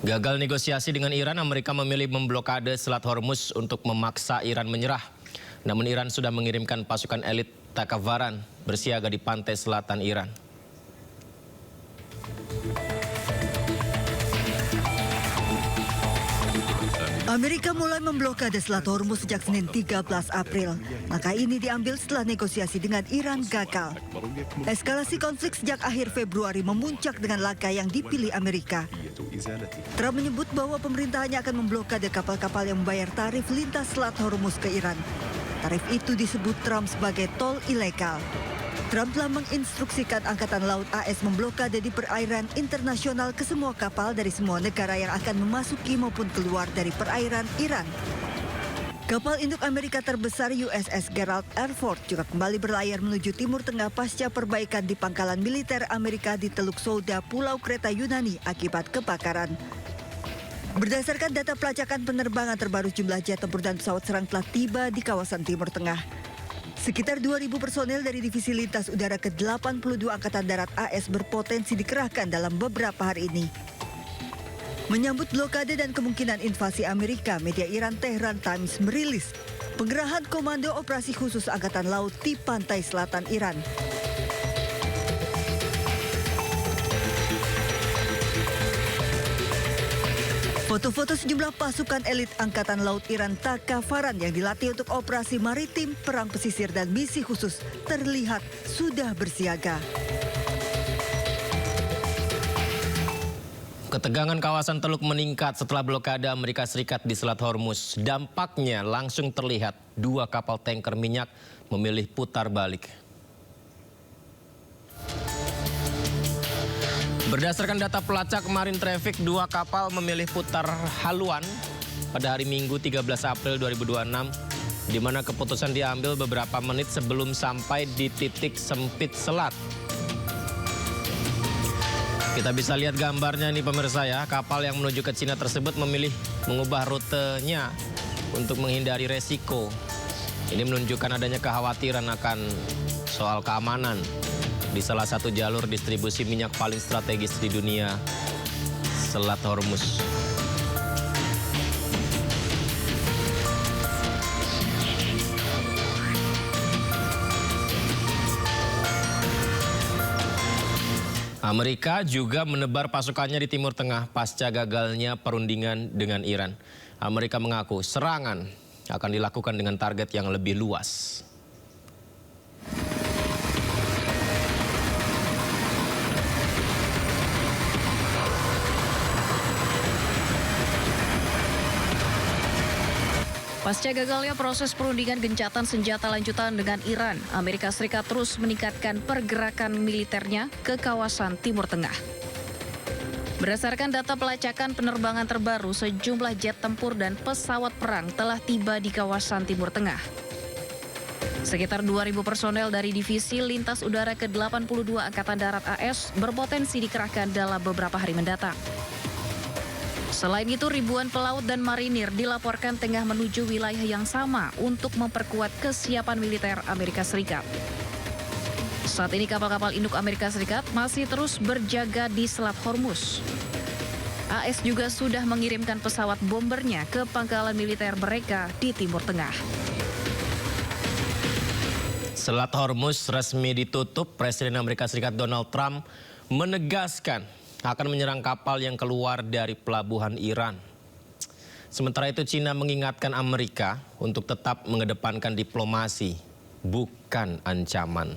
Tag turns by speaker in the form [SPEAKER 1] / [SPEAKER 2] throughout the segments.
[SPEAKER 1] Gagal negosiasi dengan Iran, Amerika memilih memblokade Selat Hormuz untuk memaksa Iran menyerah. Namun Iran sudah mengirimkan pasukan elit Takavaran bersiaga di pantai selatan Iran.
[SPEAKER 2] Amerika mulai memblokade Selat Hormuz sejak Senin 13 April. Langkah ini diambil setelah negosiasi dengan Iran gagal. Eskalasi konflik sejak akhir Februari memuncak dengan langkah yang dipilih Amerika. Trump menyebut bahwa pemerintahannya akan memblokade kapal-kapal yang membayar tarif lintas Selat Hormuz ke Iran. Tarif itu disebut Trump sebagai tol ilegal. Trump telah menginstruksikan Angkatan Laut AS memblokade di perairan internasional ke semua kapal dari semua negara yang akan memasuki maupun keluar dari perairan Iran. Kapal induk Amerika terbesar USS Gerald R. Ford juga kembali berlayar menuju Timur Tengah pasca perbaikan di pangkalan militer Amerika di Teluk Souda, Pulau Kreta Yunani akibat kebakaran. Berdasarkan data pelacakan penerbangan terbaru, jumlah jet tempur dan pesawat serang telah tiba di kawasan Timur Tengah. Sekitar 2.000 personel dari Divisi Lintas Udara ke-82 Angkatan Darat AS berpotensi dikerahkan dalam beberapa hari ini. Menyambut blokade dan kemungkinan invasi Amerika, media Iran Tehran Times merilis pengerahan Komando Operasi Khusus Angkatan Laut di pantai selatan Iran. Foto-foto sejumlah pasukan elit Angkatan Laut Iran Takavaran yang dilatih untuk operasi maritim, perang pesisir, dan misi khusus terlihat sudah bersiaga.
[SPEAKER 1] Ketegangan kawasan Teluk meningkat setelah blokade Amerika Serikat di Selat Hormuz. Dampaknya langsung terlihat, dua kapal tanker minyak memilih putar balik. Berdasarkan data pelacak Marine Traffic, dua kapal memilih putar haluan pada hari Minggu 13 April 2026, di mana keputusan diambil beberapa menit sebelum sampai di titik sempit selat. Kita bisa lihat gambarnya nih pemirsa ya, kapal yang menuju ke Cina tersebut memilih mengubah rutenya untuk menghindari resiko. Ini menunjukkan adanya kekhawatiran akan soal keamanan di salah satu jalur distribusi minyak paling strategis di dunia, Selat Hormuz. Amerika juga menebar pasukannya di Timur Tengah pasca gagalnya perundingan dengan Iran. Amerika mengaku serangan akan dilakukan dengan target yang lebih luas.
[SPEAKER 3] Pasca gagalnya proses perundingan gencatan senjata lanjutan dengan Iran, Amerika Serikat terus meningkatkan pergerakan militernya ke kawasan Timur Tengah. Berdasarkan data pelacakan penerbangan terbaru, sejumlah jet tempur dan pesawat perang telah tiba di kawasan Timur Tengah. Sekitar 2.000 personel dari Divisi Lintas Udara ke-82 Angkatan Darat AS berpotensi dikerahkan dalam beberapa hari mendatang. Selain itu, ribuan pelaut dan marinir dilaporkan tengah menuju wilayah yang sama untuk memperkuat kesiapan militer Amerika Serikat. Saat ini kapal-kapal induk Amerika Serikat masih terus berjaga di Selat Hormuz. AS juga sudah mengirimkan pesawat bombernya ke pangkalan militer mereka di Timur Tengah.
[SPEAKER 1] Selat Hormuz resmi ditutup. Presiden Amerika Serikat Donald Trump menegaskan akan menyerang kapal yang keluar dari pelabuhan Iran. Sementara itu Cina mengingatkan Amerika untuk tetap mengedepankan diplomasi, bukan ancaman.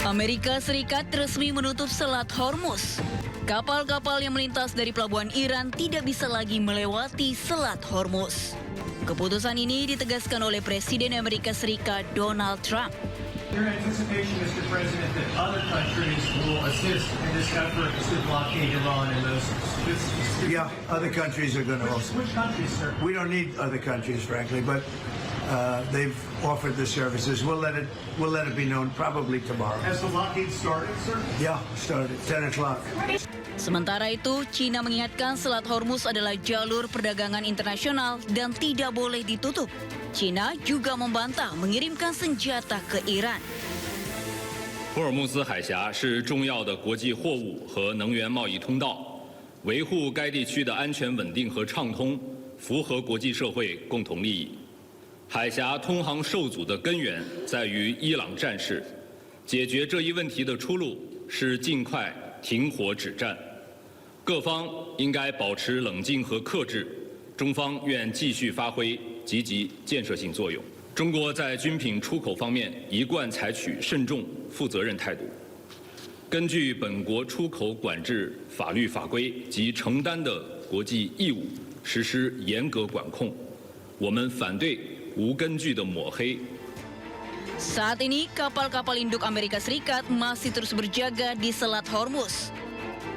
[SPEAKER 4] Amerika Serikat resmi menutup Selat Hormuz. Kapal-kapal yang melintas dari pelabuhan Iran tidak bisa lagi melewati Selat Hormuz. Keputusan ini ditegaskan oleh Presiden Amerika Serikat Donald Trump.
[SPEAKER 5] Your anticipation, Mr. President, that other countries will assist in this effort to blockade Iran and those.
[SPEAKER 6] Yeah, other countries are going to also.
[SPEAKER 5] Which countries, sir?
[SPEAKER 6] We don't need other countries, frankly, but they've offered the services. We'll let it be known probably tomorrow.
[SPEAKER 5] Has the blockade started, sir?
[SPEAKER 6] Yeah, started 10 o'clock.
[SPEAKER 4] Sementara itu, Cina mengingatkan Selat Hormuz adalah jalur perdagangan internasional dan tidak boleh ditutup. Cina juga membantah mengirimkan senjata ke Iran.
[SPEAKER 7] 霍尔木兹海峡是重要的国际货物和能源贸易通道，维护该地区的安全稳定和畅通，符合国际社会共同利益。海峡通航受阻的根源在于伊朗战事，解决这一问题的出路是尽快停火止战。各方应该保持冷静和克制，中方愿继续发挥积极建设性作用。中国在军品出口方面一贯采取慎重、负责任态度，根据本国出口管制法律法规及承担的国际义务，实施严格管控。我们反对无根据的抹黑。
[SPEAKER 4] Saat ini, kapal-kapal induk Amerika Serikat masih terus berjaga di Selat Hormuz.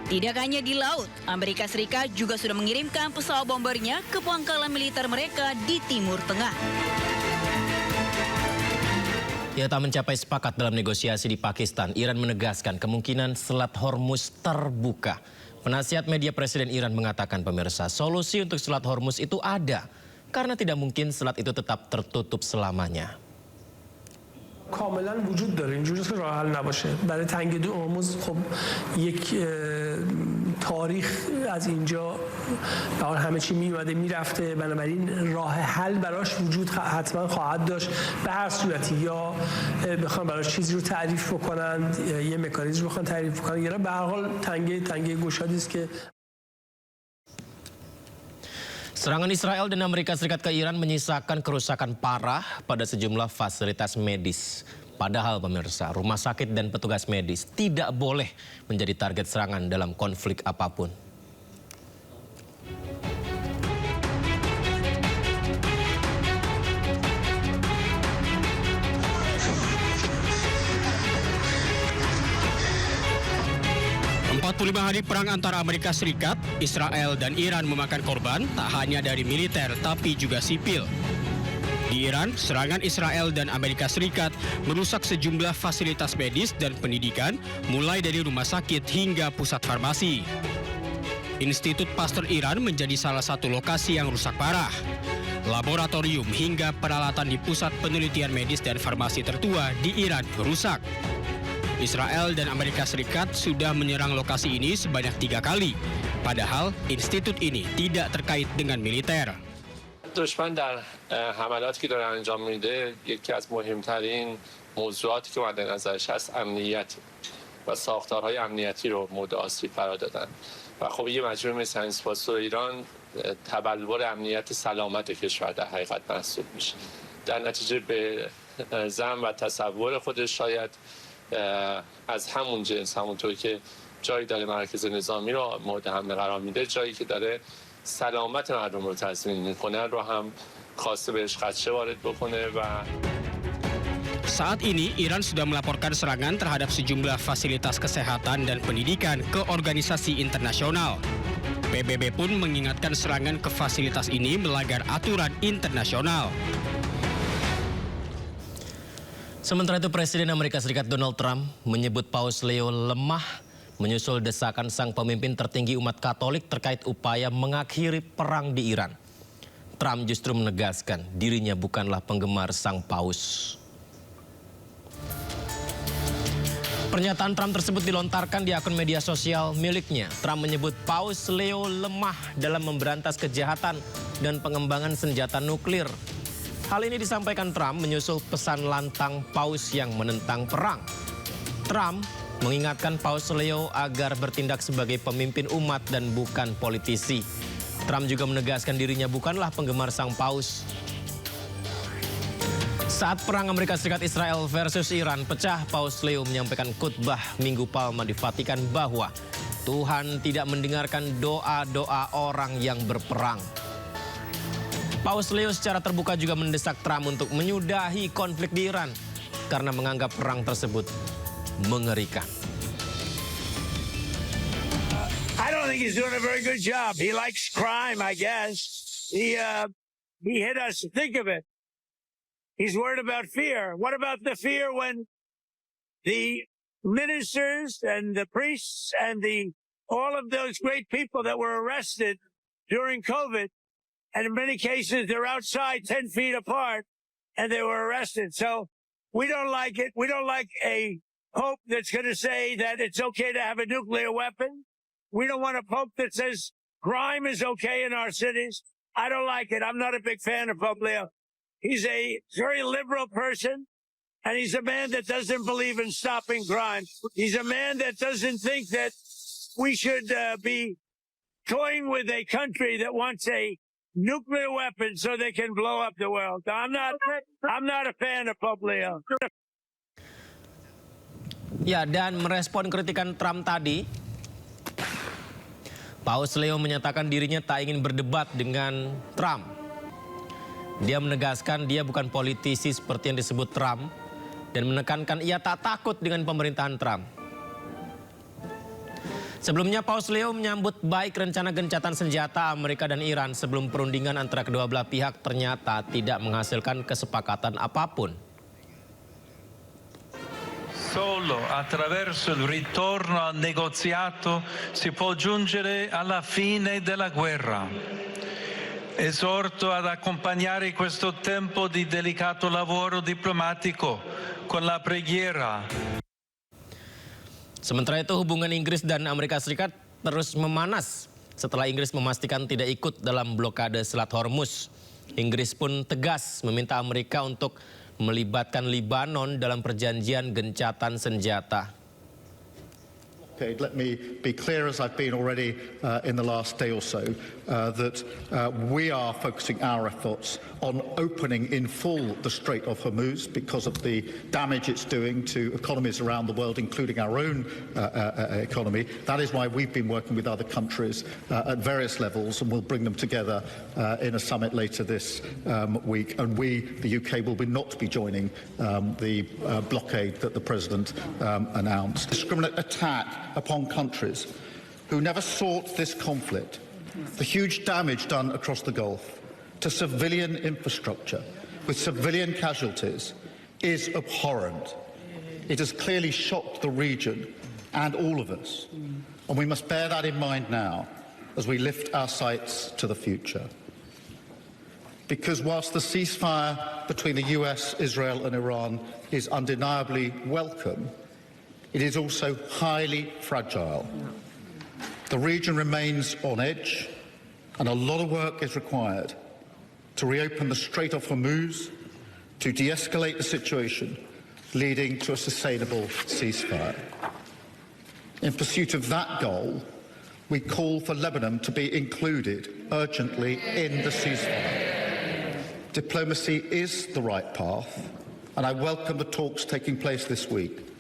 [SPEAKER 4] Tidak hanya di laut, Amerika Serikat juga sudah mengirimkan pesawat bombernya ke pangkalan militer mereka di Timur Tengah.
[SPEAKER 1] Ya, tak mencapai sepakat dalam negosiasi di Pakistan, Iran menegaskan kemungkinan Selat Hormuz terbuka. Penasihat media Presiden Iran mengatakan, pemirsa, solusi untuk Selat Hormuz itu ada, karena tidak mungkin selat itu tetap tertutup selamanya.
[SPEAKER 8] کاملا وجود داره اینجوری که راه حل نباشه برای تنگی هرمز خب یک تاریخ از اینجا همه چی میومده میرفته بنابراین راه حل براش وجود حتما خواهد داشت به هر صورتی یا بخوام براش چیزی رو تعریف بکنن یه مکانیزم رو بخوان تعریف بکنن یا به هر حال تنگی گشادی است که
[SPEAKER 1] Serangan Israel dan Amerika Serikat ke Iran menyisakan kerusakan parah pada sejumlah fasilitas medis. Padahal pemirsa, rumah sakit dan petugas medis tidak boleh menjadi target serangan dalam konflik apapun.
[SPEAKER 9] Lima hari perang antara Amerika Serikat, Israel, dan Iran memakan korban tak hanya dari militer tapi juga sipil. Di Iran, serangan Israel dan Amerika Serikat merusak sejumlah fasilitas medis dan pendidikan, mulai dari rumah sakit hingga pusat farmasi. Institut Pasteur Iran menjadi salah satu lokasi yang rusak parah. Laboratorium hingga peralatan di pusat penelitian medis dan farmasi tertua di Iran rusak. Israel dan Amerika Serikat sudah menyerang lokasi ini sebanyak 3 kali. Padahal institut ini tidak terkait dengan militer.
[SPEAKER 10] دشمن در حملاتی که داره انجام میده یکی از مهمترین موضوعاتی که مد نظرش هست امنیت و ساختارهای امنیتی رو مورد آسیب قرار دادن و خب یه مجموعه مثل انسپاسو ایران تبلور امنیت سلامت کشور در حقیقت محسوب میشه در نتیجه به ظن و تصور خودش شاید از همون جنس همونطور که جایی داره مرکز نظامی رو مورد حمله قرار میده جایی که داره سلامت مردم رو تضمین میکنه رو هم خواسته بهش خدشه وارد بکنه و
[SPEAKER 9] Saat ini, Iran sudah melaporkan serangan terhadap sejumlah fasilitas kesehatan dan pendidikan ke organisasi internasional. PBB pun mengingatkan serangan ke fasilitas ini melanggar aturan internasional.
[SPEAKER 1] Sementara itu, Presiden Amerika Serikat Donald Trump menyebut Paus Leo lemah menyusul desakan sang pemimpin tertinggi umat Katolik terkait upaya mengakhiri perang di Iran. Trump justru menegaskan dirinya bukanlah penggemar sang Paus. Pernyataan Trump tersebut dilontarkan di akun media sosial miliknya. Trump menyebut Paus Leo lemah dalam memberantas kejahatan dan pengembangan senjata nuklir. Hal ini disampaikan Trump menyusul pesan lantang Paus yang menentang perang. Trump mengingatkan Paus Leo agar bertindak sebagai pemimpin umat dan bukan politisi. Trump juga menegaskan dirinya bukanlah penggemar sang Paus. Saat perang Amerika Serikat Israel versus Iran pecah, Paus Leo menyampaikan khutbah Minggu Palma di Vatikan bahwa Tuhan tidak mendengarkan doa-doa orang yang berperang. Paus Leo secara terbuka juga mendesak Trump untuk menyudahi konflik di Iran karena menganggap perang tersebut mengerikan.
[SPEAKER 6] I don't think he's doing a very good job. He likes crime, I guess. He hit us. Think of it. He's worried about fear. What about the fear when the ministers and the priests and all of those great people that were arrested during COVID, and in many cases they're outside 10 feet apart, and they were arrested. So we don't like it. We don't like a pope that's going to say that it's okay to have a nuclear weapon. We don't want a pope that says crime is okay in our cities. I don't like it. I'm not a big fan of Pope Leo. He's a very liberal person, and he's a man that doesn't believe in stopping crime. He's a man that doesn't think that we should be toying with a country that wants a nuclear weapon so they can blow up the world. I'm not a fan of Pope Leo.
[SPEAKER 1] Ya, dan merespon kritikan Trump tadi, Paus Leo menyatakan dirinya tak ingin berdebat dengan Trump. Dia menegaskan dia bukan politisi seperti yang disebut Trump dan menekankan ia tak takut dengan pemerintahan Trump. Sebelumnya Paus Leo menyambut baik rencana gencatan senjata Amerika dan Iran sebelum perundingan antara kedua belah pihak ternyata tidak menghasilkan kesepakatan apapun.
[SPEAKER 11] Solo attraverso il ritorno al negoziato si può giungere alla fine della guerra. Esorto ad accompagnare questo tempo di delicato lavoro diplomatico con la preghiera.
[SPEAKER 1] Sementara itu hubungan Inggris dan Amerika Serikat terus memanas setelah Inggris memastikan tidak ikut dalam blokade Selat Hormuz. Inggris pun tegas meminta Amerika untuk melibatkan Libanon dalam perjanjian gencatan senjata.
[SPEAKER 12] Okay, let me be clear, as I've been already in the last day or so, that we are focusing our efforts on opening in full the Strait of Hormuz because of the damage it's doing to economies around the world, including our own economy. That is why we've been working with other countries at various levels, and we'll bring them together in a summit later this week. And we, the UK, will not be joining the blockade that the President announced. Discriminate attack upon countries who never sought this conflict, the huge damage done across the Gulf to civilian infrastructure with civilian casualties is abhorrent. It has clearly shocked the region and all of us, and we must bear that in mind now as we lift our sights to the future. Because whilst the ceasefire between the US, Israel and Iran is undeniably welcome, it is also highly fragile. The region remains on edge, and a lot of work is required to reopen the Strait of Hormuz, to de-escalate the situation, leading to a sustainable ceasefire. In pursuit of that goal, we call for Lebanon to be included urgently in the ceasefire. Diplomacy is the right path, and I welcome the talks taking place this week.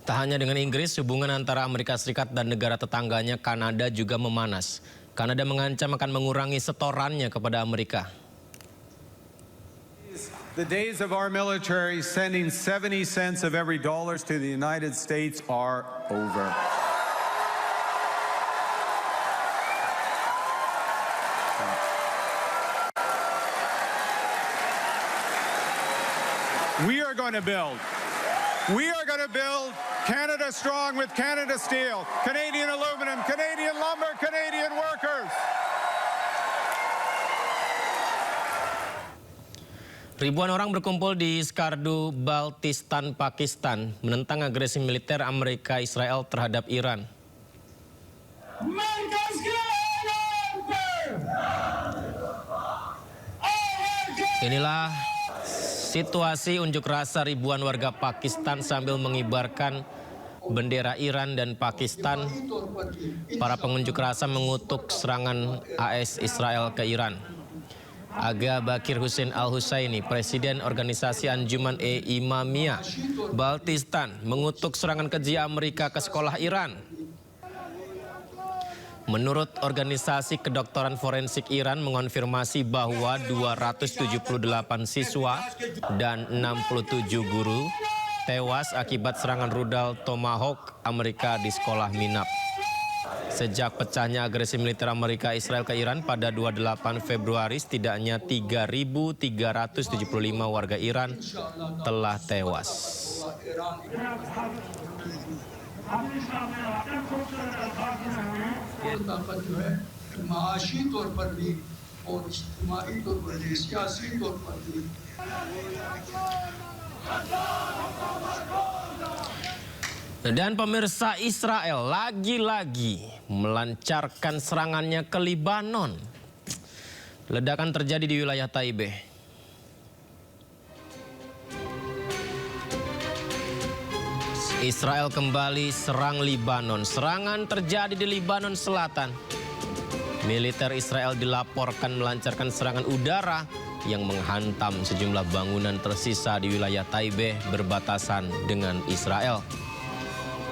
[SPEAKER 1] Tak hanya dengan Inggris, hubungan antara Amerika Serikat dan negara tetangganya Kanada juga memanas. Kanada mengancam akan mengurangi setorannya kepada Amerika.
[SPEAKER 13] The days of our military sending 70 cents of every dollar to the United States are over. We are going to build Canada strong with Canada Steel, Canadian aluminum, Canadian lumber, Canadian workers.
[SPEAKER 1] Ribuan orang berkumpul di Skardu, Baltistan, Pakistan, menentang agresi militer Amerika Israel terhadap Iran. Inilah situasi unjuk rasa ribuan warga Pakistan sambil mengibarkan bendera Iran dan Pakistan. Para pengunjuk rasa mengutuk serangan AS Israel ke Iran. Aga Bakir Hussein Al-Husaini, Presiden Organisasi Anjuman-e-Imamiyah Baltistan, mengutuk serangan keji Amerika ke sekolah Iran. Menurut Organisasi Kedokteran Forensik Iran mengonfirmasi bahwa 278 siswa dan 67 guru tewas akibat serangan rudal Tomahawk Amerika di sekolah Minab. Sejak pecahnya agresi militer Amerika Israel ke Iran pada 28 Februari, setidaknya 3.375 warga Iran telah tewas. Dan pemirsa, Israel lagi-lagi melancarkan serangannya ke Libanon. Ledakan terjadi di wilayah Taibeh. Israel kembali serang Libanon. Serangan terjadi di Libanon Selatan. Militer Israel dilaporkan melancarkan serangan udara yang menghantam sejumlah bangunan tersisa di wilayah Taibeh berbatasan dengan Israel.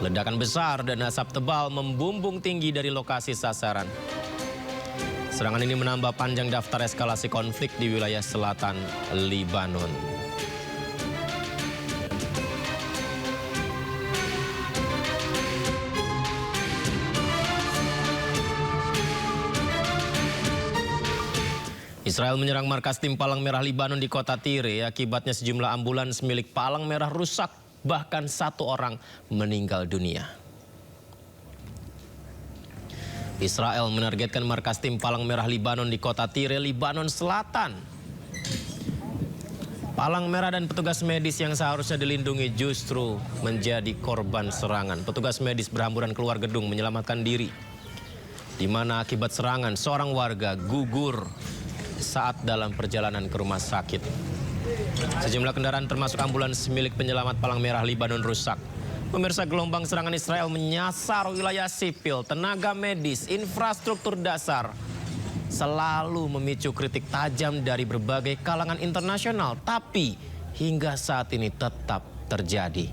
[SPEAKER 1] Ledakan besar dan asap tebal membumbung tinggi dari lokasi sasaran. Serangan ini menambah panjang daftar eskalasi konflik di wilayah selatan Libanon. Israel menyerang markas tim Palang Merah Libanon di kota Tire. Akibatnya sejumlah ambulans milik Palang Merah rusak, bahkan 1 orang meninggal dunia. Israel menargetkan markas tim Palang Merah Libanon di kota Tire, Libanon Selatan. Palang Merah dan petugas medis yang seharusnya dilindungi justru menjadi korban serangan. Petugas medis berhamburan keluar gedung menyelamatkan diri, di mana akibat serangan seorang warga gugur saat dalam perjalanan ke rumah sakit. Sejumlah kendaraan termasuk ambulans milik penyelamat Palang Merah Libanon rusak. Pemirsa, gelombang serangan Israel menyasar wilayah sipil, tenaga medis, infrastruktur dasar. Selalu memicu kritik tajam dari berbagai kalangan internasional, tapi hingga saat ini tetap terjadi.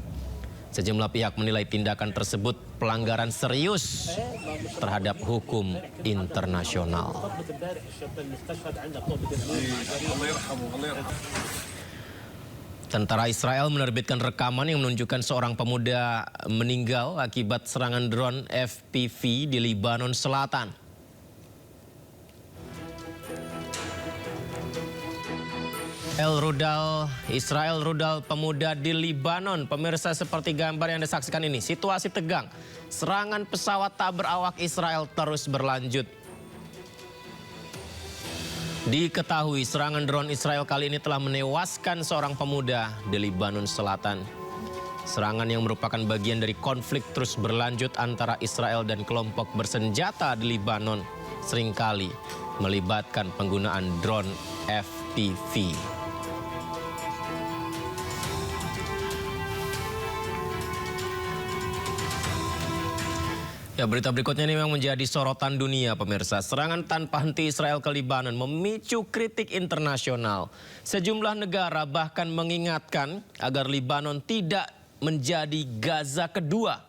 [SPEAKER 1] Sejumlah pihak menilai tindakan tersebut pelanggaran serius terhadap hukum internasional. Tentara Israel menerbitkan rekaman yang menunjukkan seorang pemuda meninggal akibat serangan drone FPV di Libanon Selatan. Israel rudal pemuda di Libanon. Pemirsa, seperti gambar yang disaksikan ini, situasi tegang. Serangan pesawat tak berawak Israel terus berlanjut. Diketahui serangan drone Israel kali ini telah menewaskan seorang pemuda di Libanon Selatan. Serangan yang merupakan bagian dari konflik terus berlanjut antara Israel dan kelompok bersenjata di Libanon seringkali melibatkan penggunaan drone FPV. Ya, berita berikutnya ini memang menjadi sorotan dunia, pemirsa. Serangan tanpa henti Israel ke Libanon memicu kritik internasional. Sejumlah negara bahkan mengingatkan agar Libanon tidak menjadi Gaza kedua.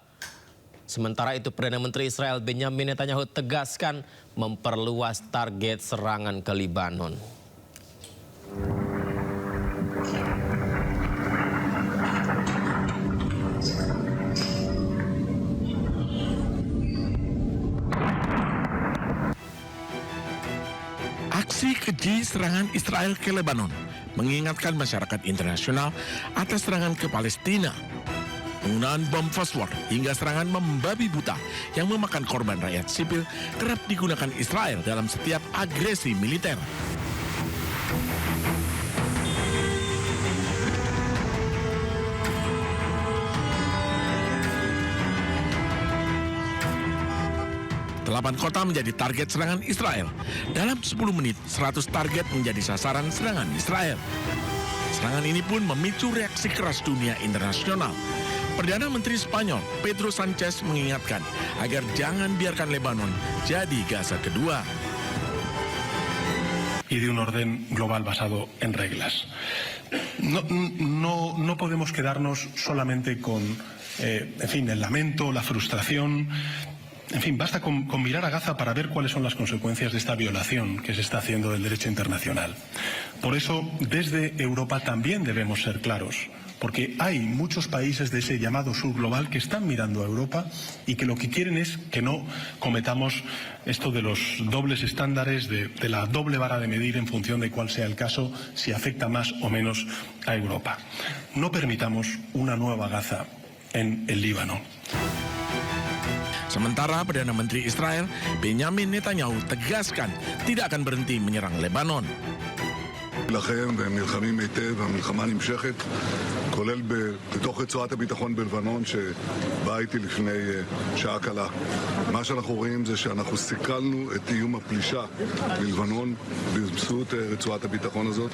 [SPEAKER 1] Sementara itu, Perdana Menteri Israel Benjamin Netanyahu tegaskan memperluas target serangan ke Libanon.
[SPEAKER 14] Aksi keji serangan Israel ke Lebanon mengingatkan masyarakat internasional atas serangan ke Palestina. Penggunaan bom fosfor hingga serangan membabi buta yang memakan korban rakyat sipil kerap digunakan Israel dalam setiap agresi militer. Delapan kota menjadi target serangan Israel. Dalam 10 menit, 100 target menjadi sasaran serangan Israel. Serangan ini pun memicu reaksi keras dunia internasional. Perdana Menteri Spanyol, Pedro Sánchez, mengingatkan agar jangan biarkan Lebanon jadi Gaza kedua.
[SPEAKER 15] Y de un orden global basado en reglas. No podemos quedarnos solamente con, el lamento, la frustración. En fin, basta con mirar a Gaza para ver cuáles son las consecuencias de esta violación que se está haciendo del derecho internacional. Por eso, desde Europa también debemos ser claros, porque hay muchos países de ese llamado sur global que están mirando a Europa y que lo que quieren es que no cometamos esto de los dobles estándares, de la doble vara de medir en función de cuál sea el caso, si afecta más o menos a Europa. No permitamos una nueva Gaza en el Líbano.
[SPEAKER 14] Sementara Perdana Menteri Israel Benjamin Netanyahu tegaskan tidak akan berhenti menyerang Lebanon.
[SPEAKER 16] לכם והם נלחמים היטב, המלחמה נמשכת, כולל בתוך רצועת הביטחון בלבנון שבאה איתי לפני שעה קלה. מה שאנחנו רואים זה שאנחנו סיכלנו את איום הפלישה ללבנון באמצעות רצועת הביטחון הזאת,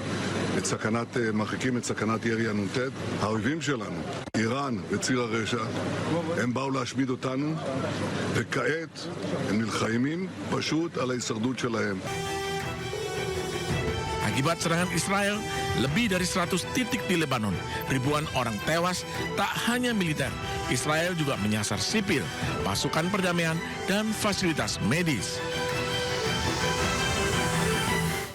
[SPEAKER 16] מרחיקים את סכנת ירי הנ"ט. האויבים שלנו, איראן וציר הרשע, הם באו להשמיד אותנו, וכעת הם נלחמים פשוט על ההישרדות שלהם.
[SPEAKER 14] Akibat serangan Israel, lebih dari 100 titik di Lebanon, ribuan orang tewas, tak hanya militer. Israel juga menyasar sipil, pasukan perdamaian, dan fasilitas medis.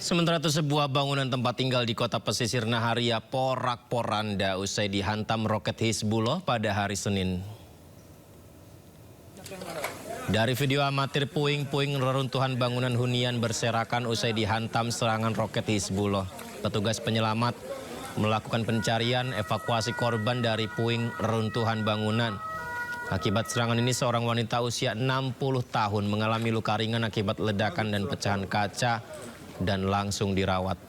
[SPEAKER 1] Sementara itu sebuah bangunan tempat tinggal di kota pesisir Naharia porak-poranda usai dihantam roket Hizbullah pada hari Senin. Dari video amatir puing-puing reruntuhan bangunan hunian berserakan usai dihantam serangan roket Hizbullah. Petugas penyelamat melakukan pencarian evakuasi korban dari puing reruntuhan bangunan. Akibat serangan ini seorang wanita usia 60 tahun mengalami luka ringan akibat ledakan dan pecahan kaca dan langsung dirawat.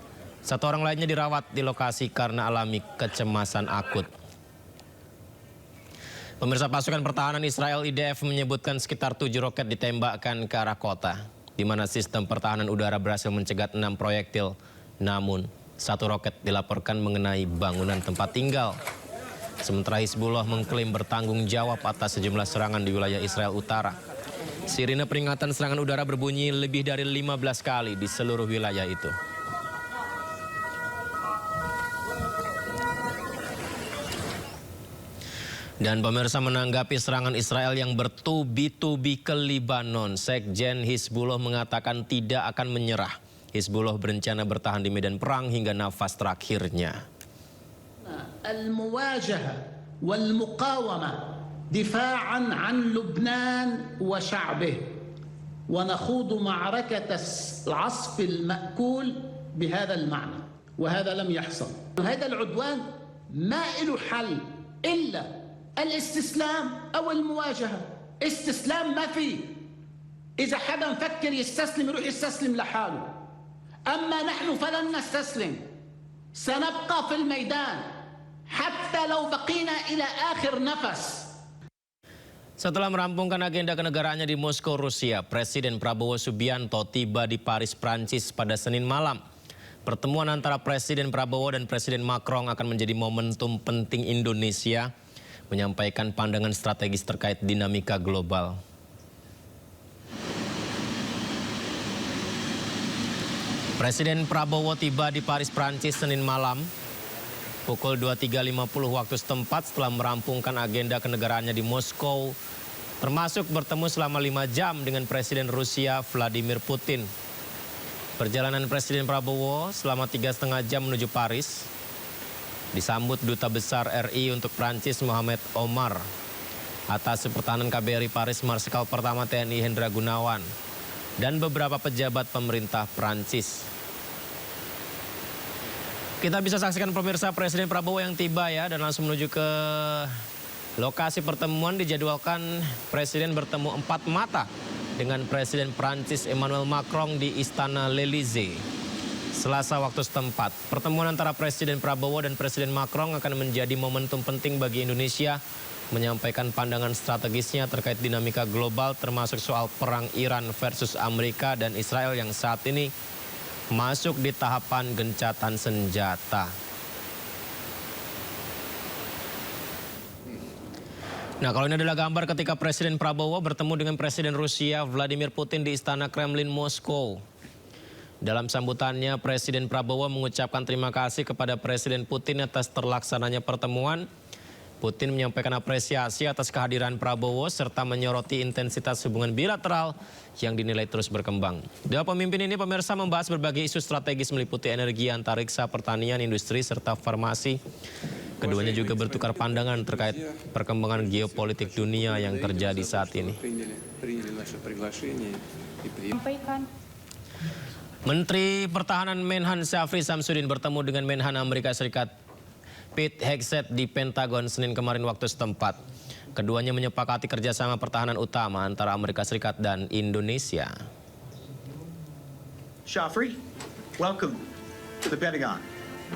[SPEAKER 1] Satu orang lainnya dirawat di lokasi karena alami kecemasan akut. Pemirsa, pasukan pertahanan Israel IDF menyebutkan sekitar 7 roket ditembakkan ke arah kota, di mana sistem pertahanan udara berhasil mencegat 6 proyektil. Namun, 1 roket dilaporkan mengenai bangunan tempat tinggal. Sementara Hizbullah mengklaim bertanggung jawab atas sejumlah serangan di wilayah Israel Utara. Sirine peringatan serangan udara berbunyi lebih dari 15 kali di seluruh wilayah itu. Dan pemirsa, menanggapi serangan Israel yang bertubi-tubi ke Lebanon, Sekjen Hizbullah mengatakan tidak akan menyerah. Hizbullah berencana bertahan di medan perang hingga nafas terakhirnya.
[SPEAKER 17] Al-muwajaha wal-muqawama difa'an an Lubnan wa sya'bih wa nakhudu ma'arakat al-'asf al-ma'kul bihadha al-ma'na wa hadha lam yahsal. Hadha al-'udwan ma ilu hal illa الاستسلام أو المواجهة. استسلام ما في. إذا حدا مفكر يستسلم يروح يستسلم لحاله. أما نحن فلن نستسلم. سنبقى في الميدان حتى لو بقينا إلى آخر نفس.
[SPEAKER 1] Setelah merampungkan agenda kenegaraannya di Moskow, Rusia, Presiden Prabowo Subianto tiba di Paris, Prancis pada Senin malam. Pertemuan antara Presiden Prabowo dan Presiden Macron akan menjadi momentum penting Indonesia menyampaikan pandangan strategis terkait dinamika global. Presiden Prabowo tiba di Paris, Prancis Senin malam pukul 23.50 waktu setempat setelah merampungkan agenda kenegaraannya di Moskow, termasuk bertemu selama 5 jam dengan Presiden Rusia Vladimir Putin. Perjalanan Presiden Prabowo selama 3,5 jam menuju Paris disambut Duta Besar RI untuk Prancis Mohamed Omar, Atas Pertahanan KBRI Paris Marsikal Pertama TNI Hendra Gunawan, dan beberapa pejabat pemerintah Prancis. Kita bisa saksikan pemirsa Presiden Prabowo yang tiba ya dan langsung menuju ke lokasi pertemuan. Dijadwalkan Presiden bertemu 4 mata dengan Presiden Prancis Emmanuel Macron di Istana L'Elysée Selasa waktu setempat. Pertemuan antara Presiden Prabowo dan Presiden Macron akan menjadi momentum penting bagi Indonesia menyampaikan pandangan strategisnya terkait dinamika global termasuk soal perang Iran versus Amerika dan Israel yang saat ini masuk di tahapan gencatan senjata. Nah, kalau ini adalah gambar ketika Presiden Prabowo bertemu dengan Presiden Rusia Vladimir Putin di Istana Kremlin Moskow. Dalam sambutannya, Presiden Prabowo mengucapkan terima kasih kepada Presiden Putin atas terlaksananya pertemuan. Putin menyampaikan apresiasi atas kehadiran Prabowo serta menyoroti intensitas hubungan bilateral yang dinilai terus berkembang. Dua pemimpin ini pemirsa membahas berbagai isu strategis meliputi energi, antariksa, pertanian, industri, serta farmasi. Keduanya juga bertukar pandangan terkait perkembangan geopolitik dunia yang terjadi saat ini. Menteri Pertahanan Menhan Syafri Samsudin bertemu dengan Menhan Amerika Serikat Pete Hegseth di Pentagon Senin kemarin waktu setempat. Keduanya menyepakati kerjasama pertahanan utama antara Amerika Serikat dan Indonesia.
[SPEAKER 18] Syafri, welcome the Pentagon.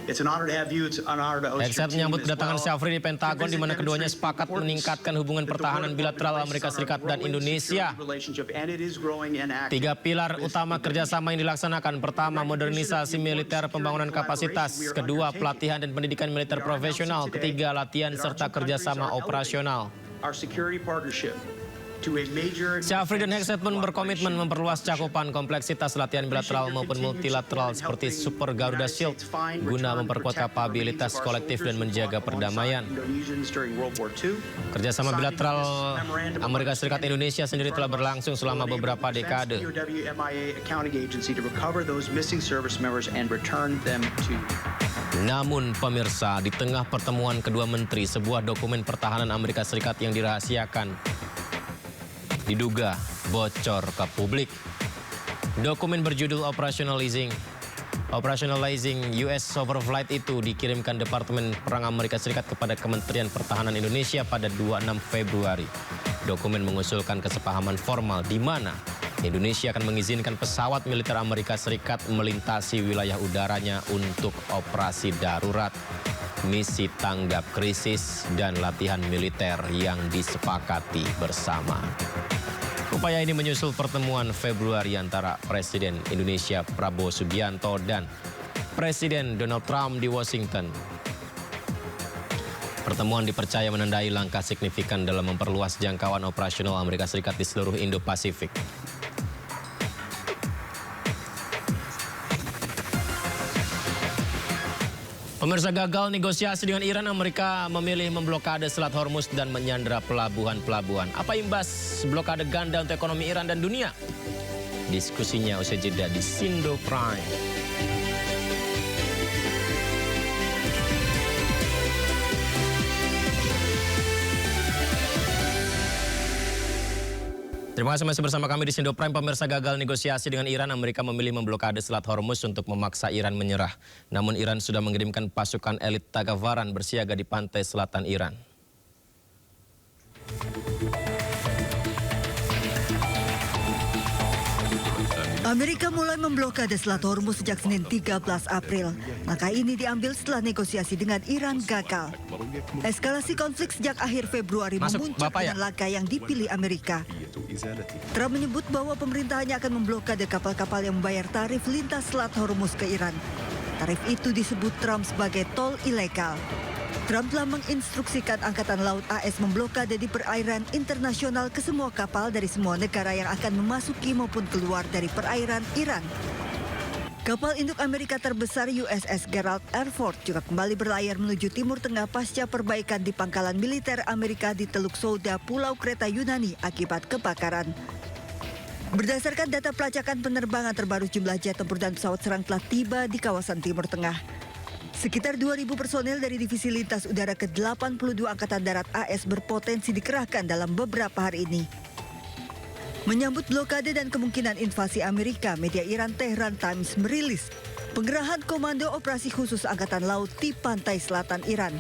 [SPEAKER 18] It's an honor to have you. It's an honor to host your
[SPEAKER 1] Hegseth
[SPEAKER 18] team
[SPEAKER 1] menyambut
[SPEAKER 18] as
[SPEAKER 1] kedatangan
[SPEAKER 18] well.
[SPEAKER 1] Syafri di Pentagon, di mana keduanya sepakat meningkatkan hubungan pertahanan bilateral Amerika Serikat dan Indonesia. Tiga pilar utama kerjasama yang dilaksanakan: pertama, modernisasi militer, pembangunan kapasitas; kedua, pelatihan dan pendidikan militer profesional; ketiga, latihan serta kerjasama operasional. Syafri dan Hegseth pun berkomitmen memperluas cakupan kompleksitas latihan bilateral maupun multilateral seperti Super Garuda Shield guna memperkuat kapabilitas kolektif dan menjaga perdamaian. Kerjasama bilateral Amerika Serikat Indonesia sendiri telah berlangsung selama beberapa dekade. Namun pemirsa, di tengah pertemuan kedua menteri, sebuah dokumen pertahanan Amerika Serikat yang dirahasiakan diduga bocor ke publik. Dokumen berjudul Operationalizing US Overflight itu dikirimkan Departemen Perang Amerika Serikat kepada Kementerian Pertahanan Indonesia pada 26 Februari. Dokumen mengusulkan kesepahaman formal di mana Indonesia akan mengizinkan pesawat militer Amerika Serikat melintasi wilayah udaranya untuk operasi darurat, misi tanggap krisis, dan latihan militer yang disepakati bersama. Upaya ini menyusul pertemuan Februari antara Presiden Indonesia Prabowo Subianto dan Presiden Donald Trump di Washington. Pertemuan dipercaya menandai langkah signifikan dalam memperluas jangkauan operasional Amerika Serikat di seluruh Indo-Pasifik. Pemirsa, gagal negosiasi dengan Iran, Amerika memilih memblokade Selat Hormuz dan menyandera pelabuhan-pelabuhan. Apa imbas blokade ganda untuk ekonomi Iran dan dunia? Diskusinya usai jeda di Sindo Prime. Terima kasih masih bersama kami di Sindo Prime. Pemirsa, gagal negosiasi dengan Iran, Amerika memilih memblokade Selat Hormuz untuk memaksa Iran menyerah. Namun Iran sudah mengirimkan pasukan elit Tagavaran bersiaga di pantai selatan Iran.
[SPEAKER 2] Amerika mulai memblokade Selat Hormuz sejak Senin 13 April. Langkah ini diambil setelah negosiasi dengan Iran gagal. Eskalasi konflik sejak akhir Februari memuncak dengan langkah yang dipilih Amerika. Trump menyebut bahwa pemerintahnya akan memblokade kapal-kapal yang membayar tarif lintas Selat Hormuz ke Iran. Tarif itu disebut Trump sebagai tol ilegal. Trump telah menginstruksikan Angkatan Laut AS memblokade di perairan internasional ke semua kapal dari semua negara yang akan memasuki maupun keluar dari perairan Iran. Kapal induk Amerika terbesar USS Gerald R. Ford juga kembali berlayar menuju Timur Tengah pasca perbaikan di pangkalan militer Amerika di Teluk Souda, Pulau Kreta Yunani akibat kebakaran. Berdasarkan data pelacakan penerbangan terbaru, jumlah jet tempur dan pesawat serang telah tiba di kawasan Timur Tengah. Sekitar 2.000 personel dari Divisi Lintas Udara ke-82 Angkatan Darat AS berpotensi dikerahkan dalam beberapa hari ini. Menyambut blokade dan kemungkinan invasi Amerika, media Iran Tehran Times merilis pengerahan Komando Operasi Khusus Angkatan Laut di pantai selatan Iran.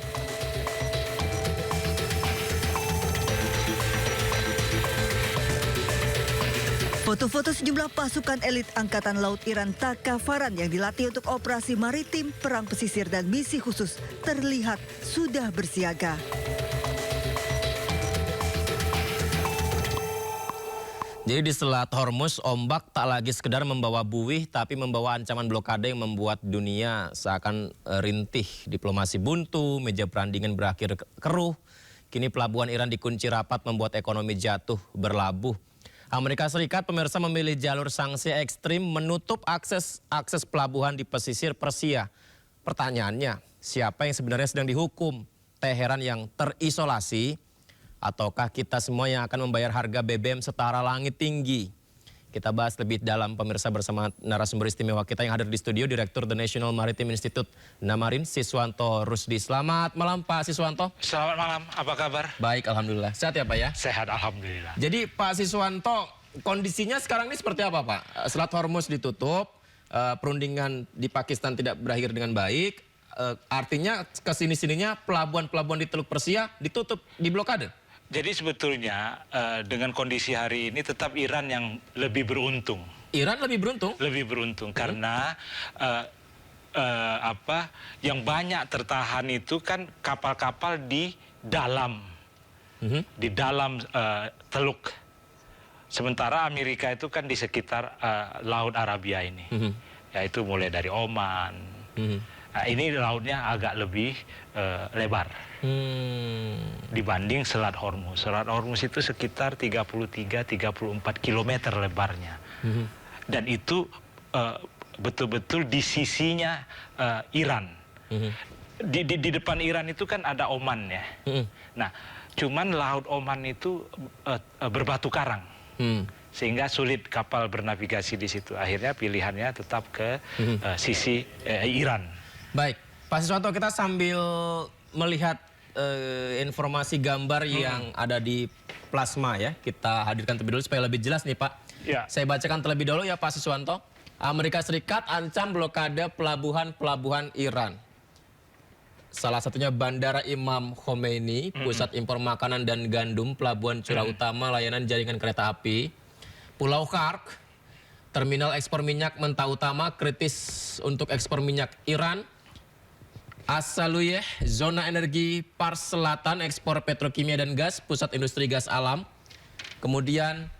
[SPEAKER 2] Foto-foto sejumlah pasukan elit Angkatan Laut Iran Tagavaran yang dilatih untuk operasi maritim, perang pesisir, dan misi khusus terlihat sudah bersiaga.
[SPEAKER 1] Jadi di Selat Hormuz, ombak tak lagi sekedar membawa buih, tapi membawa ancaman blokade yang membuat dunia seakan rintih. Diplomasi buntu, meja perundingan berakhir keruh. Kini pelabuhan Iran dikunci rapat, membuat ekonomi jatuh berlabuh. Amerika Serikat, pemirsa, memilih jalur sanksi ekstrim menutup akses pelabuhan di pesisir Persia. Pertanyaannya, siapa yang sebenarnya sedang dihukum? Teheran yang terisolasi, ataukah kita semua yang akan membayar harga BBM setara langit tinggi? Kita bahas lebih dalam, pemirsa, bersama narasumber istimewa kita yang hadir di studio, Direktur The National Maritime Institute Namarin, Siswanto Rusdi. Selamat malam Pak Siswanto.
[SPEAKER 19] Selamat malam, apa kabar?
[SPEAKER 1] Baik, alhamdulillah. Sehat ya Pak ya?
[SPEAKER 19] Sehat, alhamdulillah.
[SPEAKER 1] Jadi Pak Siswanto, kondisinya sekarang ini seperti apa Pak? Selat Hormuz ditutup, perundingan di Pakistan tidak berakhir dengan baik, artinya kesini-sininya pelabuhan-pelabuhan di Teluk Persia ditutup, diblokade?
[SPEAKER 19] Jadi sebetulnya dengan kondisi hari ini tetap Iran yang lebih beruntung.
[SPEAKER 1] Iran lebih beruntung?
[SPEAKER 19] Lebih beruntung karena yang banyak tertahan itu kan kapal-kapal di dalam teluk. Sementara Amerika itu kan di sekitar Laut Arabia ini, yaitu mulai dari Oman. Nah, ini lautnya agak lebih lebar dibanding Selat Hormuz. Selat Hormuz itu sekitar 33-34 kilometer lebarnya, dan itu betul-betul di sisinya Iran. Di depan Iran itu kan ada Oman ya. Nah, cuman Laut Oman itu berbatu karang, sehingga sulit kapal bernavigasi di situ. Akhirnya pilihannya tetap ke sisi Iran.
[SPEAKER 1] Baik, Pak Siswanto, kita sambil melihat informasi gambar yang ada di plasma ya, kita hadirkan terlebih dulu supaya lebih jelas nih Pak.
[SPEAKER 19] Ya.
[SPEAKER 1] Saya bacakan terlebih dahulu ya Pak Siswanto. Amerika Serikat ancam blokade pelabuhan-pelabuhan Iran. Salah satunya Bandara Imam Khomeini, pusat impor makanan dan gandum, pelabuhan curah utama, layanan jaringan kereta api. Pulau Kark, terminal ekspor minyak mentah utama, kritis untuk ekspor minyak Iran. Asaluyeh, zona energi Pars Selatan, ekspor petrokimia dan gas, pusat industri gas alam. Kemudian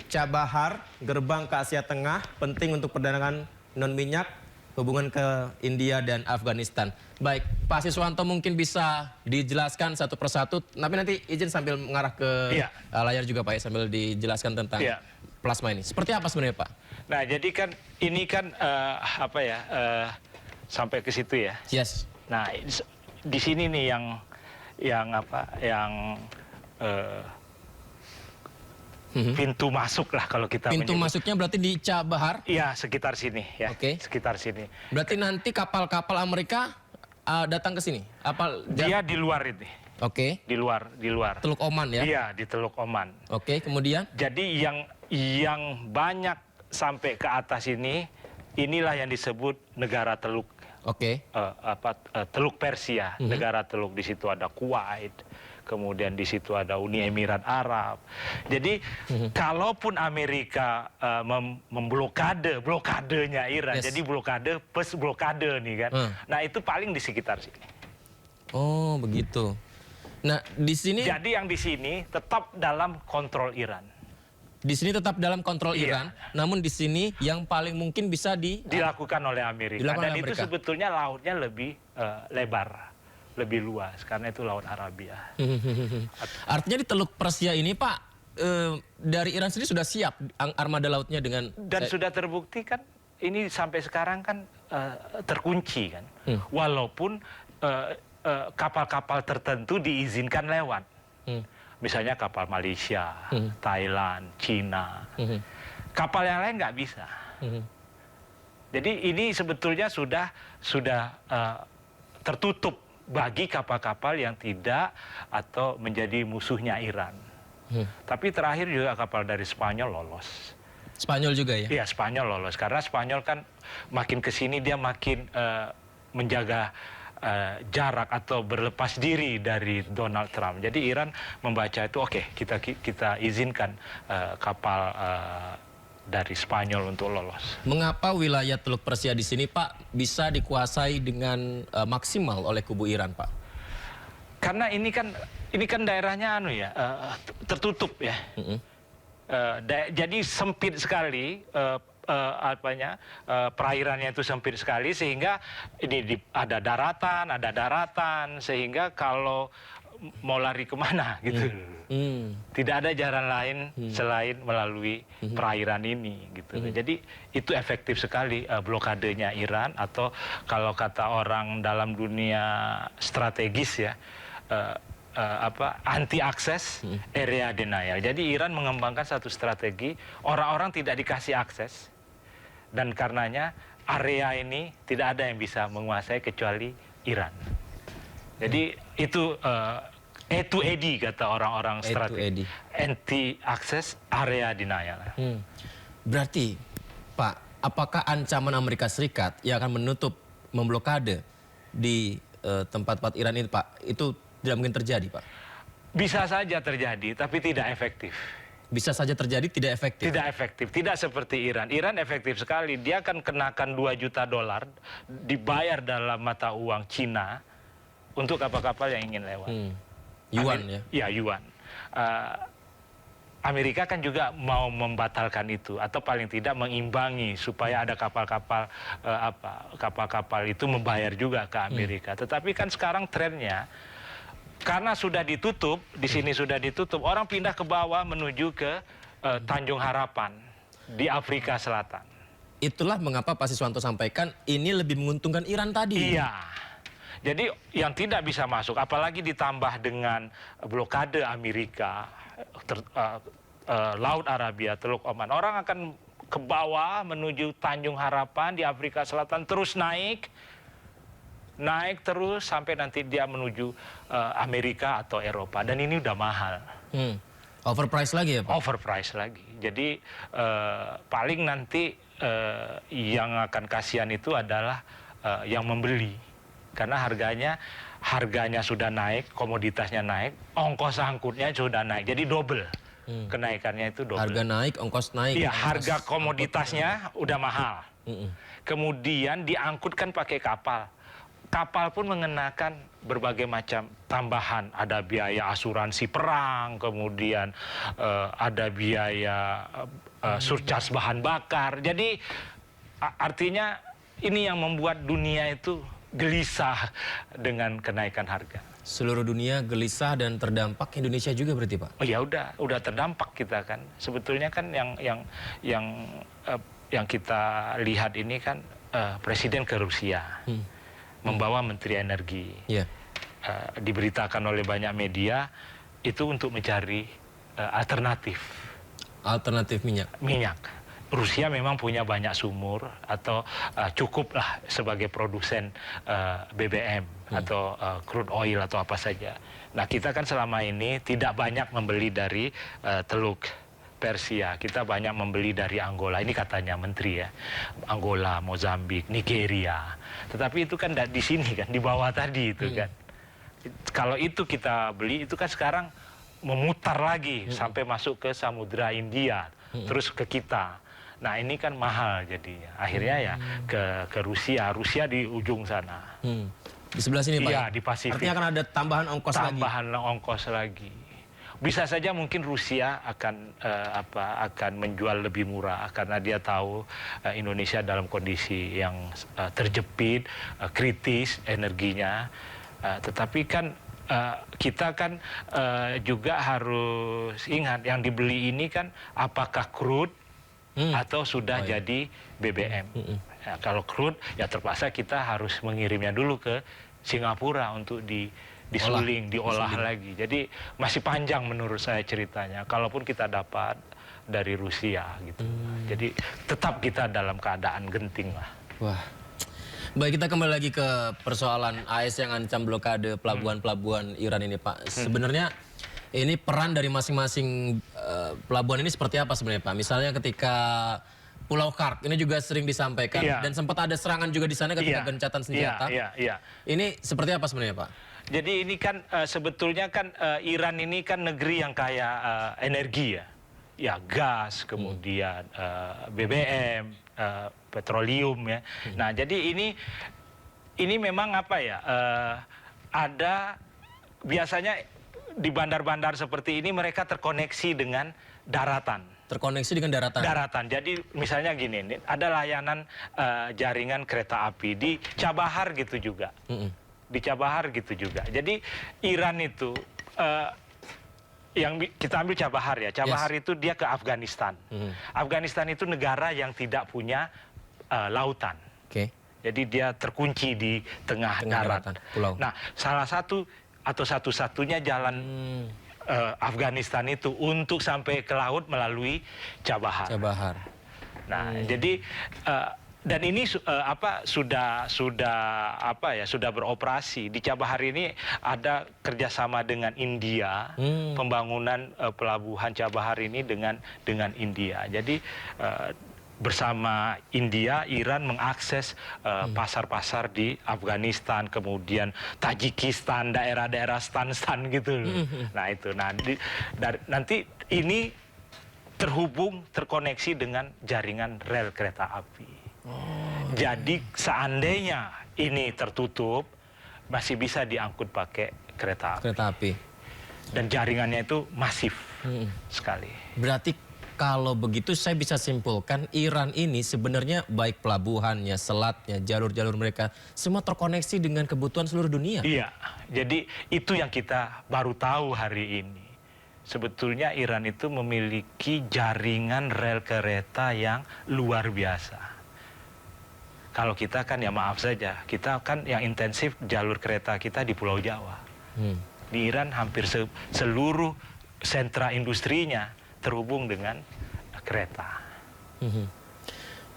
[SPEAKER 1] Chabahar, gerbang ke Asia Tengah, penting untuk perdagangan non-minyak, hubungan ke India dan Afghanistan. Baik, Pak Siswanto mungkin bisa dijelaskan satu persatu, tapi nanti izin sambil mengarah ke layar juga Pak ya, sambil dijelaskan tentang plasma ini. Seperti apa sebenarnya Pak?
[SPEAKER 19] Nah, jadi kan ini kan sampai ke situ ya.
[SPEAKER 1] Yes.
[SPEAKER 19] Nah, di sini nih pintu masuk lah kalau kita
[SPEAKER 1] pintu masuknya berarti di Chabahar?
[SPEAKER 19] Iya, sekitar sini ya.
[SPEAKER 1] Oke.
[SPEAKER 19] Sekitar sini.
[SPEAKER 1] Berarti nanti kapal-kapal Amerika datang ke sini?
[SPEAKER 19] Dia di luar ini.
[SPEAKER 1] Oke.
[SPEAKER 19] Di luar.
[SPEAKER 1] Teluk Oman ya?
[SPEAKER 19] Iya, di Teluk Oman.
[SPEAKER 1] Oke, kemudian?
[SPEAKER 19] Jadi yang banyak sampai ke atas inilah yang disebut negara teluk.
[SPEAKER 1] Oke.
[SPEAKER 19] Teluk Persia, negara teluk. Di situ ada Kuwait, kemudian di situ ada Uni Emirat Arab. Jadi kalaupun Amerika blokadenya Iran, jadi blokade plus blokade nih kan. Nah, itu paling di sekitar sini.
[SPEAKER 1] Oh, begitu. Nah, di sini
[SPEAKER 19] jadi yang di sini tetap dalam kontrol Iran.
[SPEAKER 1] Di sini tetap dalam kontrol Iran, namun di sini yang paling mungkin bisa
[SPEAKER 19] dilakukan oleh Amerika. Dan itu sebetulnya lautnya lebih lebar, lebih luas, karena itu Laut Arabia.
[SPEAKER 1] Artinya di Teluk Persia ini Pak, dari Iran sendiri sudah siap armada lautnya dengan...
[SPEAKER 19] Dan sudah terbukti kan, ini sampai sekarang kan terkunci kan. Walaupun kapal-kapal tertentu diizinkan lewat. Misalnya kapal Malaysia, Thailand, Cina. Kapal yang lain nggak bisa. Jadi ini sebetulnya sudah tertutup bagi kapal-kapal yang tidak atau menjadi musuhnya Iran. Tapi terakhir juga kapal dari Spanyol lolos.
[SPEAKER 1] Spanyol juga ya?
[SPEAKER 19] Iya, Spanyol lolos. Karena Spanyol kan makin ke sini dia makin menjaga jarak atau berlepas diri dari Donald Trump. Jadi Iran membaca itu, oke, kita izinkan kapal dari Spanyol untuk lolos.
[SPEAKER 1] Mengapa wilayah Teluk Persia di sini Pak bisa dikuasai dengan maksimal oleh kubu Iran Pak?
[SPEAKER 19] Karena ini kan daerahnya tertutup ya. Jadi sempit sekali. Perairannya itu sempit sekali, sehingga ini ada daratan, sehingga kalau mau lari kemana gitu, tidak ada jalan lain selain melalui perairan ini gitu. Jadi itu efektif sekali blokadenya Iran, atau kalau kata orang dalam dunia strategis ya, anti akses area denial. Jadi Iran mengembangkan satu strategi, orang-orang tidak dikasih akses, dan karenanya area ini tidak ada yang bisa menguasai kecuali Iran. Jadi itu A2AD kata orang-orang strategi, anti access area denial.
[SPEAKER 1] Berarti Pak, apakah ancaman Amerika Serikat yang akan memblokade di tempat-tempat Iran ini Pak, itu tidak mungkin terjadi Pak?
[SPEAKER 19] Bisa saja terjadi, tapi tidak efektif.
[SPEAKER 1] bisa saja terjadi, tidak efektif.
[SPEAKER 19] Tidak efektif, tidak seperti Iran. Iran efektif sekali. Dia akan kenakan $2 juta dibayar dalam mata uang Cina untuk kapal-kapal yang ingin lewat.
[SPEAKER 1] Yuan ya?
[SPEAKER 19] Ya, yuan. Amerika kan juga mau membatalkan itu atau paling tidak mengimbangi supaya ada kapal-kapal kapal-kapal itu membayar juga ke Amerika. Tetapi kan sekarang trennya karena sudah ditutup, di sini sudah ditutup, orang pindah ke bawah menuju ke Tanjung Harapan di Afrika Selatan.
[SPEAKER 1] Itulah mengapa Pak Siswanto sampaikan ini lebih menguntungkan Iran tadi.
[SPEAKER 19] Iya. Jadi yang tidak bisa masuk, apalagi ditambah dengan blokade Amerika, Laut Arabia, Teluk Oman. Orang akan ke bawah menuju Tanjung Harapan di Afrika Selatan, terus naik terus sampai nanti dia menuju Amerika atau Eropa. Dan ini udah mahal.
[SPEAKER 1] Overprice lagi ya Pak?
[SPEAKER 19] Overprice lagi. Jadi paling nanti yang akan kasihan itu adalah yang membeli. Karena harganya sudah naik, komoditasnya naik, ongkos angkutnya sudah naik. Jadi double. Kenaikannya itu double.
[SPEAKER 1] Harga naik, ongkos naik.
[SPEAKER 19] Iya, harga komoditasnya udah mahal. Kemudian diangkutkan pakai kapal. Kapal pun mengenakan berbagai macam tambahan. Ada biaya asuransi perang, kemudian ada biaya surcharge bahan bakar. Jadi artinya ini yang membuat dunia itu gelisah dengan kenaikan harga.
[SPEAKER 1] Seluruh dunia gelisah dan terdampak, Indonesia juga berarti Pak?
[SPEAKER 19] Oh ya udah terdampak kita kan. Sebetulnya kan yang kita lihat ini kan Presiden ke Rusia membawa Menteri Energi. Diberitakan oleh banyak media itu untuk mencari alternatif minyak. Rusia memang punya banyak sumur atau cukuplah sebagai produsen BBM atau crude oil atau apa saja. Nah kita kan selama ini tidak banyak membeli dari Teluk Persia, kita banyak membeli dari Angola. Ini katanya menteri ya, Angola, Mozambik, Nigeria. Tetapi itu kan di sini kan, di bawah tadi itu kan. Kalau itu kita beli, itu kan sekarang memutar lagi sampai masuk ke Samudra India, terus ke kita. Nah ini kan mahal jadinya. Akhirnya ya ke Rusia di ujung sana.
[SPEAKER 1] Di sebelah sini Pak?
[SPEAKER 19] Iya, di Pasifik.
[SPEAKER 1] Artinya akan ada tambahan ongkos lagi?
[SPEAKER 19] Tambahan ongkos lagi. Bisa saja mungkin Rusia akan menjual lebih murah karena dia tahu Indonesia dalam kondisi yang terjepit, kritis energinya. Tetapi kan kita kan juga harus ingat yang dibeli ini kan apakah crude atau sudah jadi BBM. Nah, kalau crude ya terpaksa kita harus mengirimnya dulu ke Singapura untuk disuling, diolah lagi. Jadi masih panjang menurut saya ceritanya. Kalaupun kita dapat dari Rusia gitu. Jadi tetap kita dalam keadaan genting lah.
[SPEAKER 1] Wah. Baik, kita kembali lagi ke persoalan AS yang ancam blokade pelabuhan-pelabuhan Iran ini Pak. Sebenarnya ini peran dari masing-masing pelabuhan ini seperti apa sebenarnya Pak? Misalnya ketika Pulau Kark ini juga sering disampaikan dan sempat ada serangan juga di sana ketika gencatan senjata. Ini seperti apa sebenarnya Pak?
[SPEAKER 19] Jadi ini kan sebetulnya kan Iran ini kan negeri yang kaya energi ya. Ya gas, kemudian BBM, petroleum ya. Nah jadi ini memang apa ya? Ada biasanya di bandar-bandar seperti ini mereka terkoneksi dengan daratan.
[SPEAKER 1] Terkoneksi dengan daratan?
[SPEAKER 19] Daratan. Jadi misalnya gini, ada layanan jaringan kereta api di Chabahar gitu juga. Di Chabahar gitu juga. Jadi Iran itu, yang kita ambil Chabahar ya. Chabahar itu dia ke Afghanistan. Afghanistan itu negara yang tidak punya lautan. Jadi dia terkunci di tengah darat. Nah salah satu atau satu-satunya jalan Afghanistan itu untuk sampai ke laut melalui Chabahar. Nah, jadi dan ini sudah beroperasi. Di Chabahar ini ada kerjasama dengan India, pembangunan pelabuhan Chabahar ini dengan India. Jadi bersama India, Iran mengakses pasar-pasar di Afghanistan, kemudian Tajikistan, daerah-daerah stan-stan gitu. Nah itu, nanti ini terkoneksi dengan jaringan rel kereta api. Jadi seandainya ini tertutup, masih bisa diangkut pakai kereta api. Dan jaringannya itu masif sekali.
[SPEAKER 1] Berarti kalau begitu saya bisa simpulkan Iran ini sebenarnya baik pelabuhannya, selatnya, jalur-jalur mereka semua terkoneksi dengan kebutuhan seluruh dunia.
[SPEAKER 19] Iya, jadi itu yang kita baru tahu hari ini. Sebetulnya Iran itu memiliki jaringan rel kereta yang luar biasa. Kalau kita kan ya maaf saja, kita kan yang intensif jalur kereta kita di Pulau Jawa. Di Iran hampir seluruh sentra industrinya terhubung dengan kereta.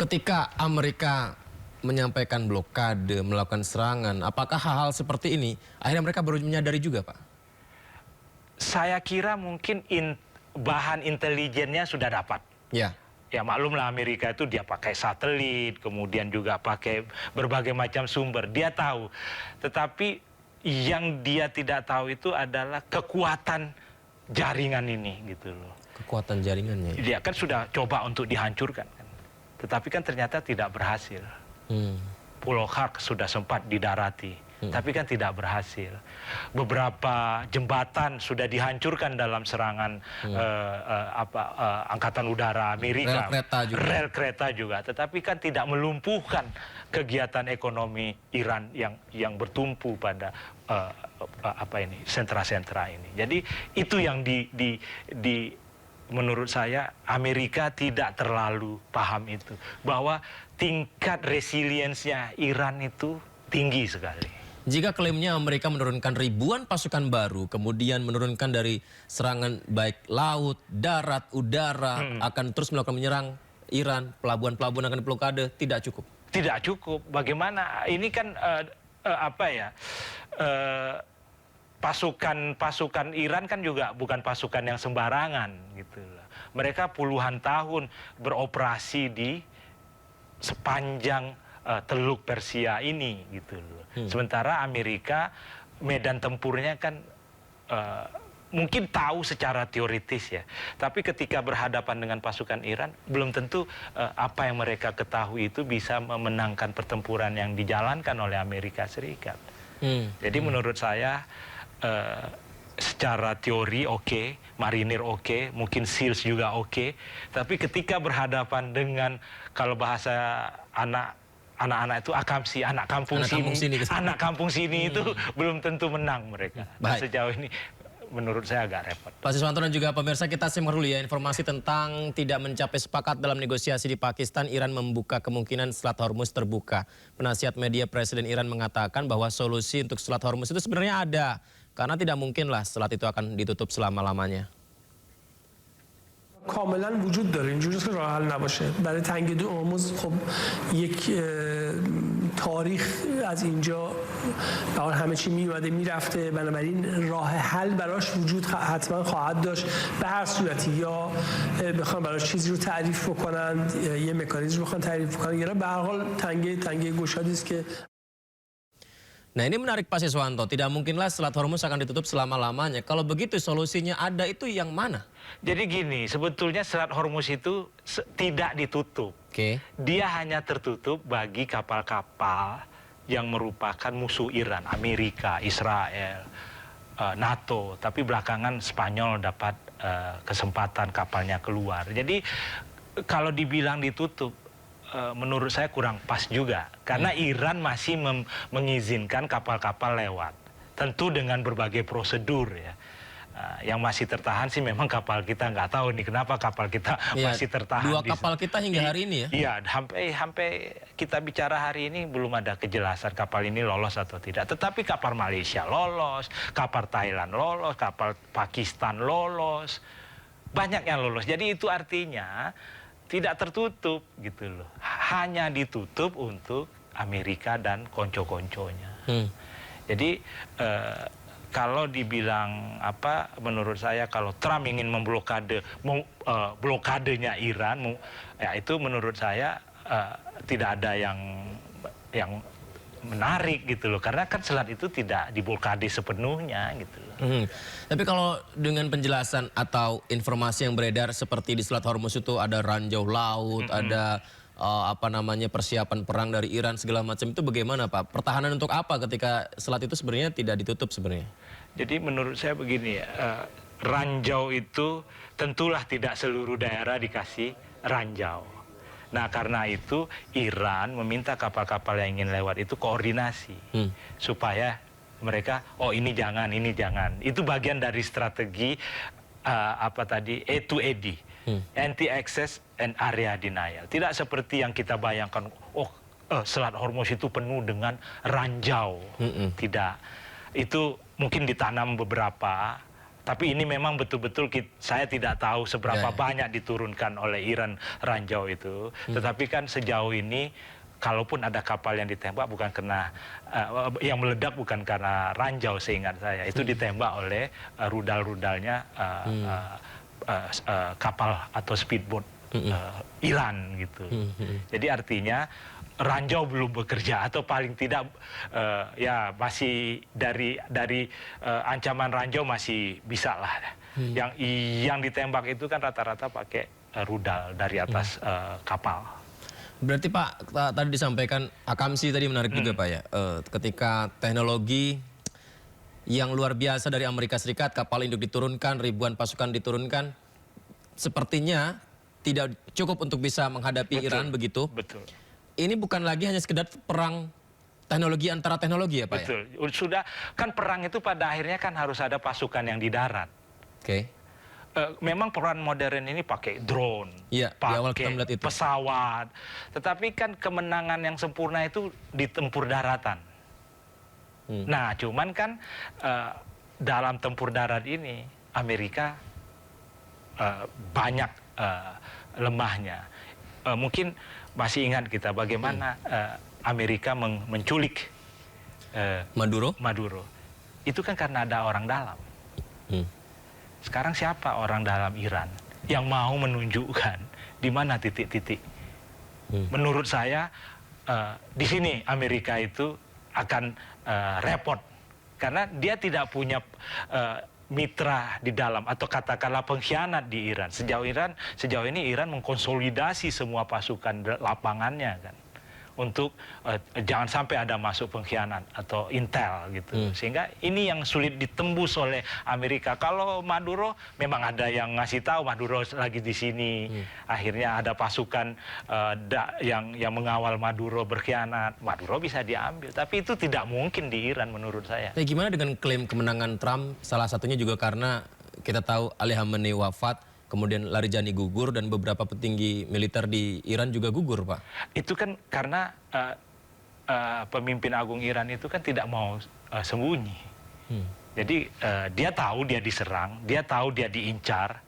[SPEAKER 1] Ketika Amerika menyampaikan blokade, melakukan serangan, apakah hal-hal seperti ini akhirnya mereka baru menyadari juga, Pak?
[SPEAKER 19] Saya kira mungkin bahan intelijennya sudah dapat.
[SPEAKER 1] Ya.
[SPEAKER 19] Ya maklumlah Amerika itu dia pakai satelit, kemudian juga pakai berbagai macam sumber. Dia tahu. Tetapi yang dia tidak tahu itu adalah kekuatan jaringan ini gitu loh.
[SPEAKER 1] Kekuatan jaringannya.
[SPEAKER 19] Dia kan sudah coba untuk dihancurkan kan. Tetapi kan ternyata tidak berhasil. Pulau Khark sudah sempat didarati. Tapi kan tidak berhasil. Beberapa jembatan sudah dihancurkan dalam serangan Angkatan Udara Amerika. Rel kereta juga. Tetapi kan tidak melumpuhkan kegiatan ekonomi Iran yang bertumpu pada sentra-sentra ini. Jadi itu yang menurut saya Amerika tidak terlalu paham itu. Bahwa tingkat resiliensinya Iran itu tinggi sekali.
[SPEAKER 1] Jika klaimnya Amerika menurunkan ribuan pasukan baru, kemudian menurunkan dari serangan baik laut, darat, udara, akan terus melakukan menyerang Iran, pelabuhan-pelabuhan akan diblokade, tidak cukup.
[SPEAKER 19] Tidak cukup. Bagaimana? Ini kan pasukan Iran kan juga bukan pasukan yang sembarangan gitu. Mereka puluhan tahun beroperasi di sepanjang Teluk Persia ini gitu loh. Sementara Amerika medan tempurnya kan mungkin tahu secara teoritis ya. Tapi ketika berhadapan dengan pasukan Iran belum tentu apa yang mereka ketahui itu bisa memenangkan pertempuran yang dijalankan oleh Amerika Serikat. Jadi menurut saya secara teori oke, marinir oke, mungkin SEALs juga oke. Tapi ketika berhadapan dengan kalau bahasa anak-anak itu akamsi, anak kampung sini itu belum tentu menang mereka. Nah, sejauh ini menurut saya agak repot.
[SPEAKER 1] Pak Siswanto dan juga pemirsa, kita simak dulu ya informasi tentang tidak mencapai sepakat dalam negosiasi di Pakistan. Iran membuka kemungkinan Selat Hormuz terbuka. Penasihat media Presiden Iran mengatakan bahwa solusi untuk Selat Hormuz itu sebenarnya ada. Karena tidak mungkinlah selat itu akan ditutup selama-lamanya.
[SPEAKER 8] کاملا وجود داره اینجوری که راه حل نباشه برای تنگی هرمز خب یک تاریخ از اینجا همه چی میومده میرفته بنابراین راه حل براش وجود حتما خواهد داشت به هر صورتی یا بخوام براش چیزی رو تعریف بکنن یه مکانیزم بخوان تعریف بکنن یا به هر حال تنگی گشادی است که
[SPEAKER 1] Nah ini menarik Pak Siswanto, tidak mungkinlah Selat Hormuz akan ditutup selama-lamanya. Kalau begitu solusinya ada itu yang mana?
[SPEAKER 19] Jadi gini, sebetulnya Selat Hormuz itu tidak ditutup. Dia hanya tertutup bagi kapal-kapal yang merupakan musuh Iran, Amerika, Israel, NATO. Tapi belakangan Spanyol dapat kesempatan kapalnya keluar. Jadi kalau dibilang ditutup, menurut saya kurang pas juga. Karena Iran masih mengizinkan kapal-kapal lewat. Tentu dengan berbagai prosedur ya. Yang masih tertahan sih memang kapal kita nggak tahu nih kenapa kapal kita masih tertahan.
[SPEAKER 1] Dua kapal kita hingga hari ini ya?
[SPEAKER 19] Iya, sampai kita bicara hari ini belum ada kejelasan kapal ini lolos atau tidak. Tetapi kapal Malaysia lolos, kapal Thailand lolos, kapal Pakistan lolos. Banyak yang lolos. Jadi itu artinya tidak tertutup gitu loh. Hanya ditutup untuk Amerika dan konco-konconya. Jadi kalau dibilang apa, menurut saya kalau Trump ingin memblokade blokadenya Iran, ya itu menurut saya tidak ada yang menarik gitu loh, karena kan selat itu tidak diblokade sepenuhnya gitu loh.
[SPEAKER 1] Tapi kalau dengan penjelasan atau informasi yang beredar seperti di Selat Hormuz itu ada ranjau laut, ada persiapan perang dari Iran segala macam, itu bagaimana Pak? Pertahanan untuk apa ketika selat itu sebenarnya tidak ditutup sebenarnya?
[SPEAKER 19] Jadi menurut saya begini ya, ranjau itu tentulah tidak seluruh daerah dikasih ranjau. Nah karena itu Iran meminta kapal-kapal yang ingin lewat itu koordinasi supaya mereka ini jangan, ini jangan. Itu bagian dari strategi A2AD, anti-access and area denial. Tidak seperti yang kita bayangkan, Selat Hormuz itu penuh dengan ranjau. Tidak, itu mungkin ditanam beberapa. Tapi ini memang betul-betul saya tidak tahu seberapa banyak diturunkan oleh Iran ranjau itu. Tetapi kan sejauh ini, kalaupun ada kapal yang ditembak bukan karena yang meledak bukan karena ranjau seingat saya. Itu ditembak oleh rudal-rudalnya kapal atau speedboat Iran gitu. Jadi artinya ranjau belum bekerja atau paling tidak ya masih dari ancaman ranjau masih bisa lah. Yang ditembak itu kan rata-rata pakai rudal dari atas kapal.
[SPEAKER 1] Berarti Pak tadi disampaikan Akamsi tadi menarik juga Pak ya, ketika teknologi yang luar biasa dari Amerika Serikat, kapal induk diturunkan, ribuan pasukan diturunkan, sepertinya tidak cukup untuk bisa menghadapi Iran begitu.
[SPEAKER 19] Betul.
[SPEAKER 1] Ini bukan lagi hanya sekedar perang teknologi antara teknologi ya Pak?
[SPEAKER 19] Betul. Sudah, kan perang itu pada akhirnya kan harus ada pasukan yang di darat.
[SPEAKER 1] Oke.
[SPEAKER 19] Memang peran modern ini pakai drone, pakai pesawat. Tetapi kan kemenangan yang sempurna itu di tempur daratan. Nah, cuman kan dalam tempur darat ini Amerika banyak lemahnya. Mungkin masih ingat kita bagaimana Amerika menculik Maduro. Itu kan karena ada orang dalam. Sekarang siapa orang dalam Iran yang mau menunjukkan di mana titik-titik? Menurut saya di sini Amerika itu akan repot karena dia tidak punya mitra di dalam atau katakanlah pengkhianat di Iran. Sejauh ini Iran mengkonsolidasi semua pasukan lapangannya kan untuk jangan sampai ada masuk pengkhianat atau intel gitu. Sehingga ini yang sulit ditembus oleh Amerika. Kalau Maduro memang ada yang ngasih tahu Maduro lagi di sini. Akhirnya ada pasukan yang mengawal Maduro berkhianat. Maduro bisa diambil. Tapi itu tidak mungkin di Iran menurut saya.
[SPEAKER 1] Tapi gimana dengan klaim kemenangan Trump? Salah satunya juga karena kita tahu Ali Khamenei wafat, kemudian Larijani gugur, dan beberapa petinggi militer di Iran juga gugur, Pak.
[SPEAKER 19] Itu kan karena pemimpin agung Iran itu kan tidak mau sembunyi. Jadi dia tahu dia diserang, dia tahu dia diincar,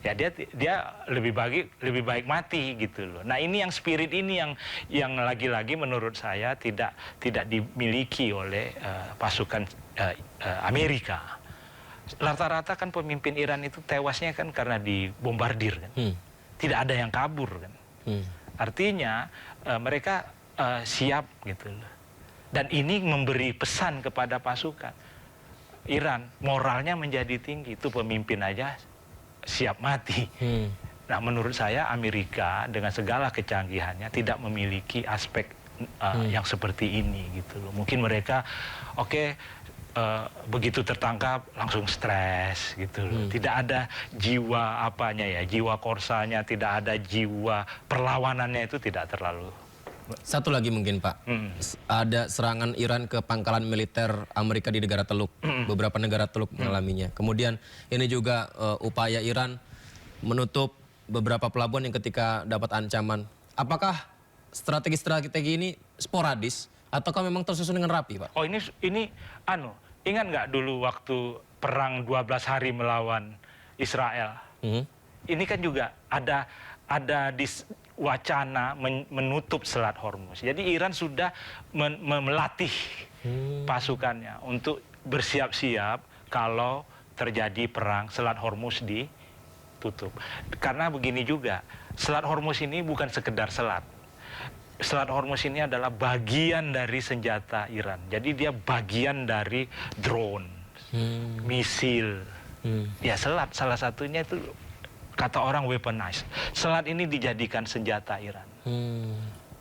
[SPEAKER 19] ya dia lebih baik mati gitu loh. Nah ini yang spirit ini yang lagi-lagi menurut saya tidak dimiliki oleh pasukan Amerika. Rata-rata kan pemimpin Iran itu tewasnya kan karena dibombardir kan. Tidak ada yang kabur kan. Artinya mereka siap gitu loh. Dan ini memberi pesan kepada pasukan Iran, moralnya menjadi tinggi. Itu pemimpin aja siap mati. Nah menurut saya Amerika dengan segala kecanggihannya tidak memiliki aspek yang seperti ini gitu loh. Mungkin mereka begitu tertangkap langsung stres gitu loh. Tidak ada jiwa jiwa korsanya, tidak ada jiwa perlawanannya, itu tidak terlalu.
[SPEAKER 1] Satu lagi mungkin Pak, ada serangan Iran ke pangkalan militer Amerika di negara Teluk. Beberapa negara Teluk mengalaminya. Kemudian ini juga upaya Iran menutup beberapa pelabuhan yang ketika dapat ancaman. Apakah strategi-strategi ini sporadis ataukah memang tersusun dengan rapi, Pak?
[SPEAKER 19] Oh ini ingat nggak dulu waktu perang 12 hari melawan Israel? Ini kan juga ada wacana menutup Selat Hormuz. Jadi Iran sudah melatih pasukannya untuk bersiap-siap kalau terjadi perang Selat Hormuz ditutup. Karena begini juga, Selat Hormuz ini bukan sekedar selat. Selat Hormuz ini adalah bagian dari senjata Iran. Jadi dia bagian dari drone, misil. Ya selat salah satunya itu kata orang weaponized. Selat ini dijadikan senjata Iran.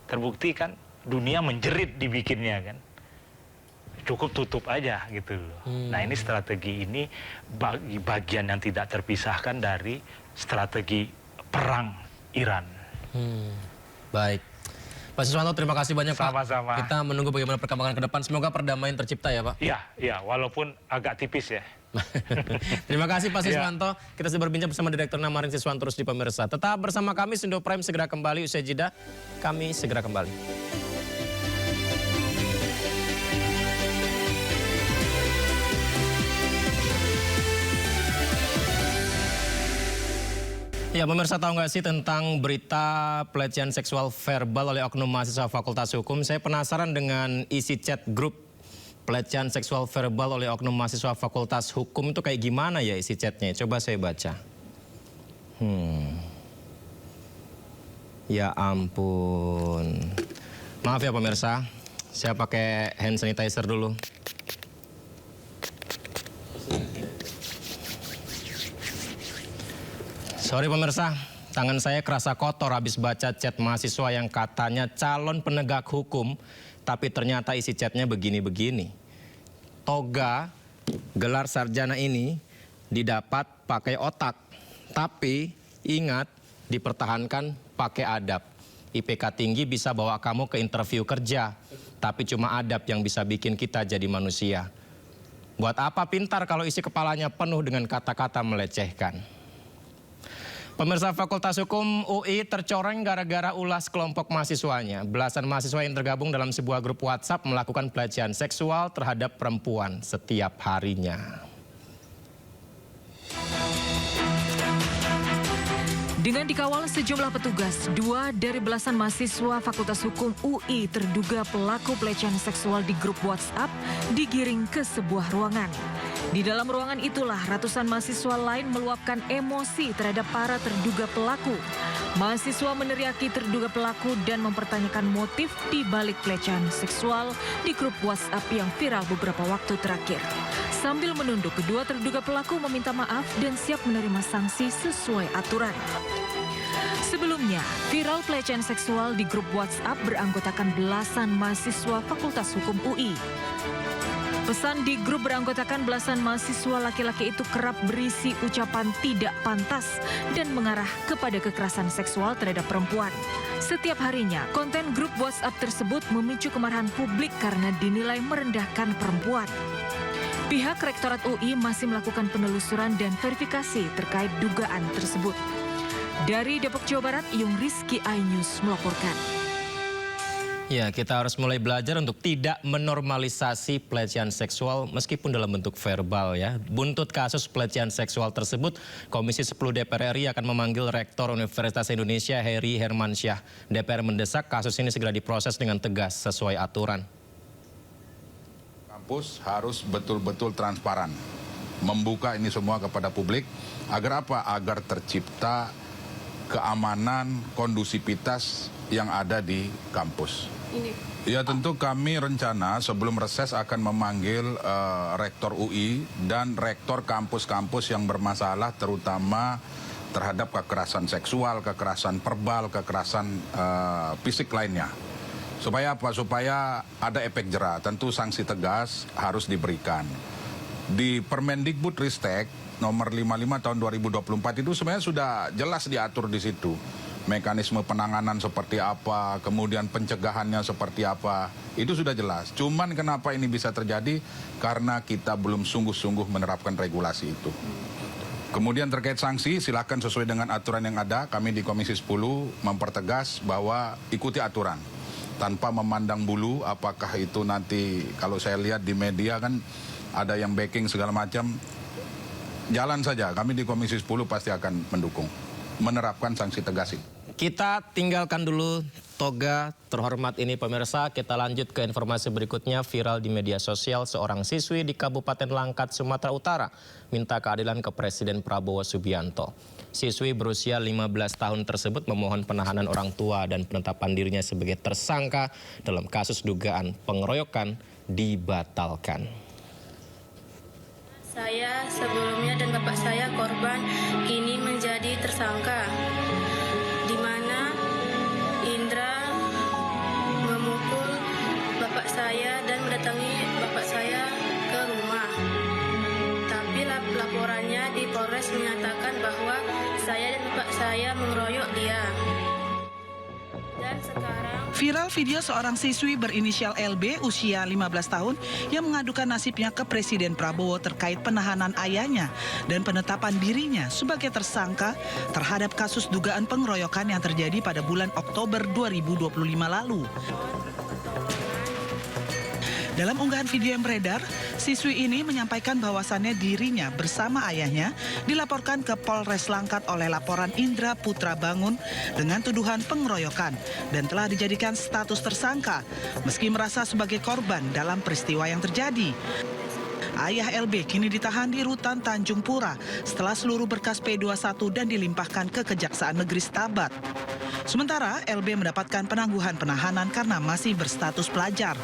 [SPEAKER 19] Terbukti kan dunia menjerit dibikinnya kan. Cukup tutup aja gitu loh. Nah ini strategi ini bagian yang tidak terpisahkan dari strategi perang Iran.
[SPEAKER 1] Baik. Pak Siswanto, terima kasih banyak Pak.
[SPEAKER 19] Sama-sama.
[SPEAKER 1] Kita menunggu bagaimana perkembangan ke depan. Semoga perdamaian tercipta ya Pak.
[SPEAKER 19] Iya, walaupun agak tipis ya.
[SPEAKER 1] Terima kasih Pak Siswanto. Kita sudah berbincang bersama Direktur Namarin Siswanto terus di pemirsa. Tetap bersama kami, Sindo Prime segera kembali. Usai jeda, kami segera kembali. Ya, pemirsa, tahu nggak sih tentang berita pelecehan seksual verbal oleh oknum mahasiswa Fakultas Hukum? Saya penasaran dengan isi chat grup pelecehan seksual verbal oleh oknum mahasiswa Fakultas Hukum itu kayak gimana ya isi chatnya? Coba saya baca. Ya ampun. Maaf ya pemirsa, saya pakai hand sanitizer dulu. Sorry pemirsa, tangan saya kerasa kotor habis baca chat mahasiswa yang katanya calon penegak hukum, tapi ternyata isi chatnya begini-begini. Toga, gelar sarjana ini didapat pakai otak, tapi ingat dipertahankan pakai adab. IPK tinggi bisa bawa kamu ke interview kerja, tapi cuma adab yang bisa bikin kita jadi manusia. Buat apa pintar kalau isi kepalanya penuh dengan kata-kata melecehkan? Pemirsa, Fakultas Hukum UI tercoreng gara-gara ulas kelompok mahasiswanya. Belasan mahasiswa yang tergabung dalam sebuah grup WhatsApp melakukan pelecehan seksual terhadap perempuan setiap harinya.
[SPEAKER 3] Dengan dikawal sejumlah petugas, 2 dari belasan mahasiswa Fakultas Hukum UI terduga pelaku pelecehan seksual di grup WhatsApp digiring ke sebuah ruangan. Di dalam ruangan itulah ratusan mahasiswa lain meluapkan emosi terhadap para terduga pelaku. Mahasiswa meneriaki terduga pelaku dan mempertanyakan motif di balik pelecehan seksual di grup WhatsApp yang viral beberapa waktu terakhir. Sambil menunduk, kedua terduga pelaku meminta maaf dan siap menerima sanksi sesuai aturan. Sebelumnya, viral pelecehan seksual di grup WhatsApp beranggotakan belasan mahasiswa Fakultas Hukum UI. Pesan di grup beranggotakan belasan mahasiswa laki-laki itu kerap berisi ucapan tidak pantas dan mengarah kepada kekerasan seksual terhadap perempuan. Setiap harinya, konten grup WhatsApp tersebut memicu kemarahan publik karena dinilai merendahkan perempuan. Pihak Rektorat UI masih melakukan penelusuran dan verifikasi terkait dugaan tersebut. Dari Depok, Jawa Barat, Yung Rizky iNews melaporkan.
[SPEAKER 1] Ya, kita harus mulai belajar untuk tidak menormalisasi pelecehan seksual meskipun dalam bentuk verbal ya. Buntut kasus pelecehan seksual tersebut, Komisi 10 DPR RI akan memanggil Rektor Universitas Indonesia Heri Hermansyah. DPR mendesak kasus ini segera diproses dengan tegas sesuai aturan.
[SPEAKER 20] Kampus harus betul-betul transparan, membuka ini semua kepada publik. Agar apa? Agar tercipta keamanan, kondusivitas yang ada di kampus. Ya tentu kami rencana sebelum reses akan memanggil Rektor UI dan Rektor kampus-kampus yang bermasalah terutama terhadap kekerasan seksual, kekerasan verbal, kekerasan fisik lainnya. Supaya apa? Supaya ada efek jera, tentu sanksi tegas harus diberikan. Di Permendikbudristek nomor 55 tahun 2024 itu sebenarnya sudah jelas diatur di situ. Mekanisme penanganan seperti apa, kemudian pencegahannya seperti apa, itu sudah jelas. Cuman kenapa ini bisa terjadi? Karena kita belum sungguh-sungguh menerapkan regulasi itu. Kemudian terkait sanksi, silakan sesuai dengan aturan yang ada. Kami di Komisi 10 mempertegas bahwa ikuti aturan. Tanpa memandang bulu, apakah itu nanti, kalau saya lihat di media kan ada yang backing segala macam, jalan saja. Kami di Komisi 10 pasti akan mendukung, menerapkan sanksi tegas itu.
[SPEAKER 1] Kita tinggalkan dulu toga terhormat ini pemirsa. Kita lanjut ke informasi berikutnya. Viral di media sosial, seorang siswi di Kabupaten Langkat, Sumatera Utara minta keadilan ke Presiden Prabowo Subianto. Siswi berusia 15 tahun tersebut memohon penahanan orang tua dan penetapan dirinya sebagai tersangka dalam kasus dugaan pengeroyokan dibatalkan.
[SPEAKER 21] Saya sebelumnya dan bapak saya korban kini menjadi tersangka, di mana Indra memukul bapak saya dan mendatangi bapak saya ke rumah. Tapi laporannya di Polres menyatakan bahwa saya dan bapak saya mengeroyok dia. Dan sekarang
[SPEAKER 22] viral video seorang siswi berinisial LB usia 15 tahun yang mengadukan nasibnya ke Presiden Prabowo terkait penahanan ayahnya dan penetapan dirinya sebagai tersangka terhadap kasus dugaan pengeroyokan yang terjadi pada bulan Oktober 2025 lalu. Dalam unggahan video yang beredar, siswi ini menyampaikan bahwasannya dirinya bersama ayahnya dilaporkan ke Polres Langkat oleh laporan Indra Putra Bangun dengan tuduhan pengeroyokan dan telah dijadikan status tersangka meski merasa sebagai korban dalam peristiwa yang terjadi. Ayah LB kini ditahan di Rutan Tanjung Pura setelah seluruh berkas P21 dan dilimpahkan ke Kejaksaan Negeri Stabat. Sementara LB mendapatkan penangguhan penahanan karena masih berstatus pelajar.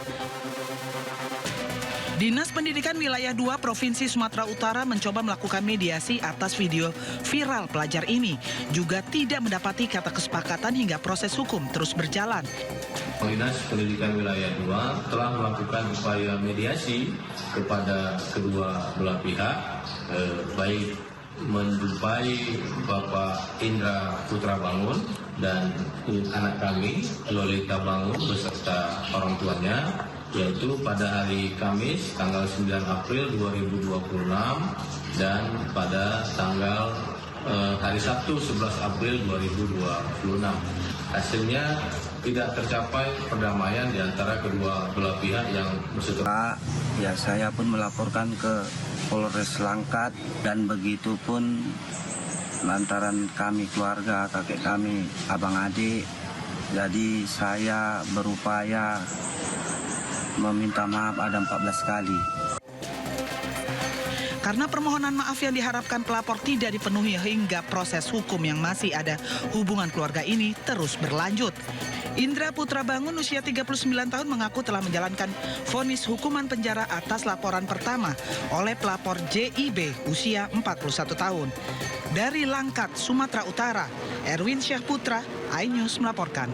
[SPEAKER 22] Dinas Pendidikan Wilayah 2 Provinsi Sumatera Utara mencoba melakukan mediasi atas video viral pelajar ini, juga tidak mendapati kata kesepakatan hingga proses hukum terus berjalan.
[SPEAKER 23] Dinas Pendidikan Wilayah 2 telah melakukan upaya mediasi kepada kedua belah pihak, baik menjumpai Bapak Indra Putra Bangun dan anak kami Lolita Bangun beserta orang tuanya, yaitu pada hari Kamis tanggal 9 April 2026 dan pada tanggal hari Sabtu 11 April 2026. Hasilnya tidak tercapai perdamaian di antara kedua belah pihak yang berseteru.
[SPEAKER 24] Ya, saya pun melaporkan ke Polres Langkat dan begitu pun lantaran kami keluarga, kakek kami, abang adik, jadi saya berupaya meminta maaf ada 14 kali.
[SPEAKER 22] Karena permohonan maaf yang diharapkan pelapor tidak dipenuhi hingga proses hukum yang masih ada hubungan keluarga ini terus berlanjut. Indra Putra Bangun usia 39 tahun mengaku telah menjalankan vonis hukuman penjara atas laporan pertama oleh pelapor JIB usia 41 tahun. Dari Langkat, Sumatera Utara, Erwin Syah Putra, iNews melaporkan.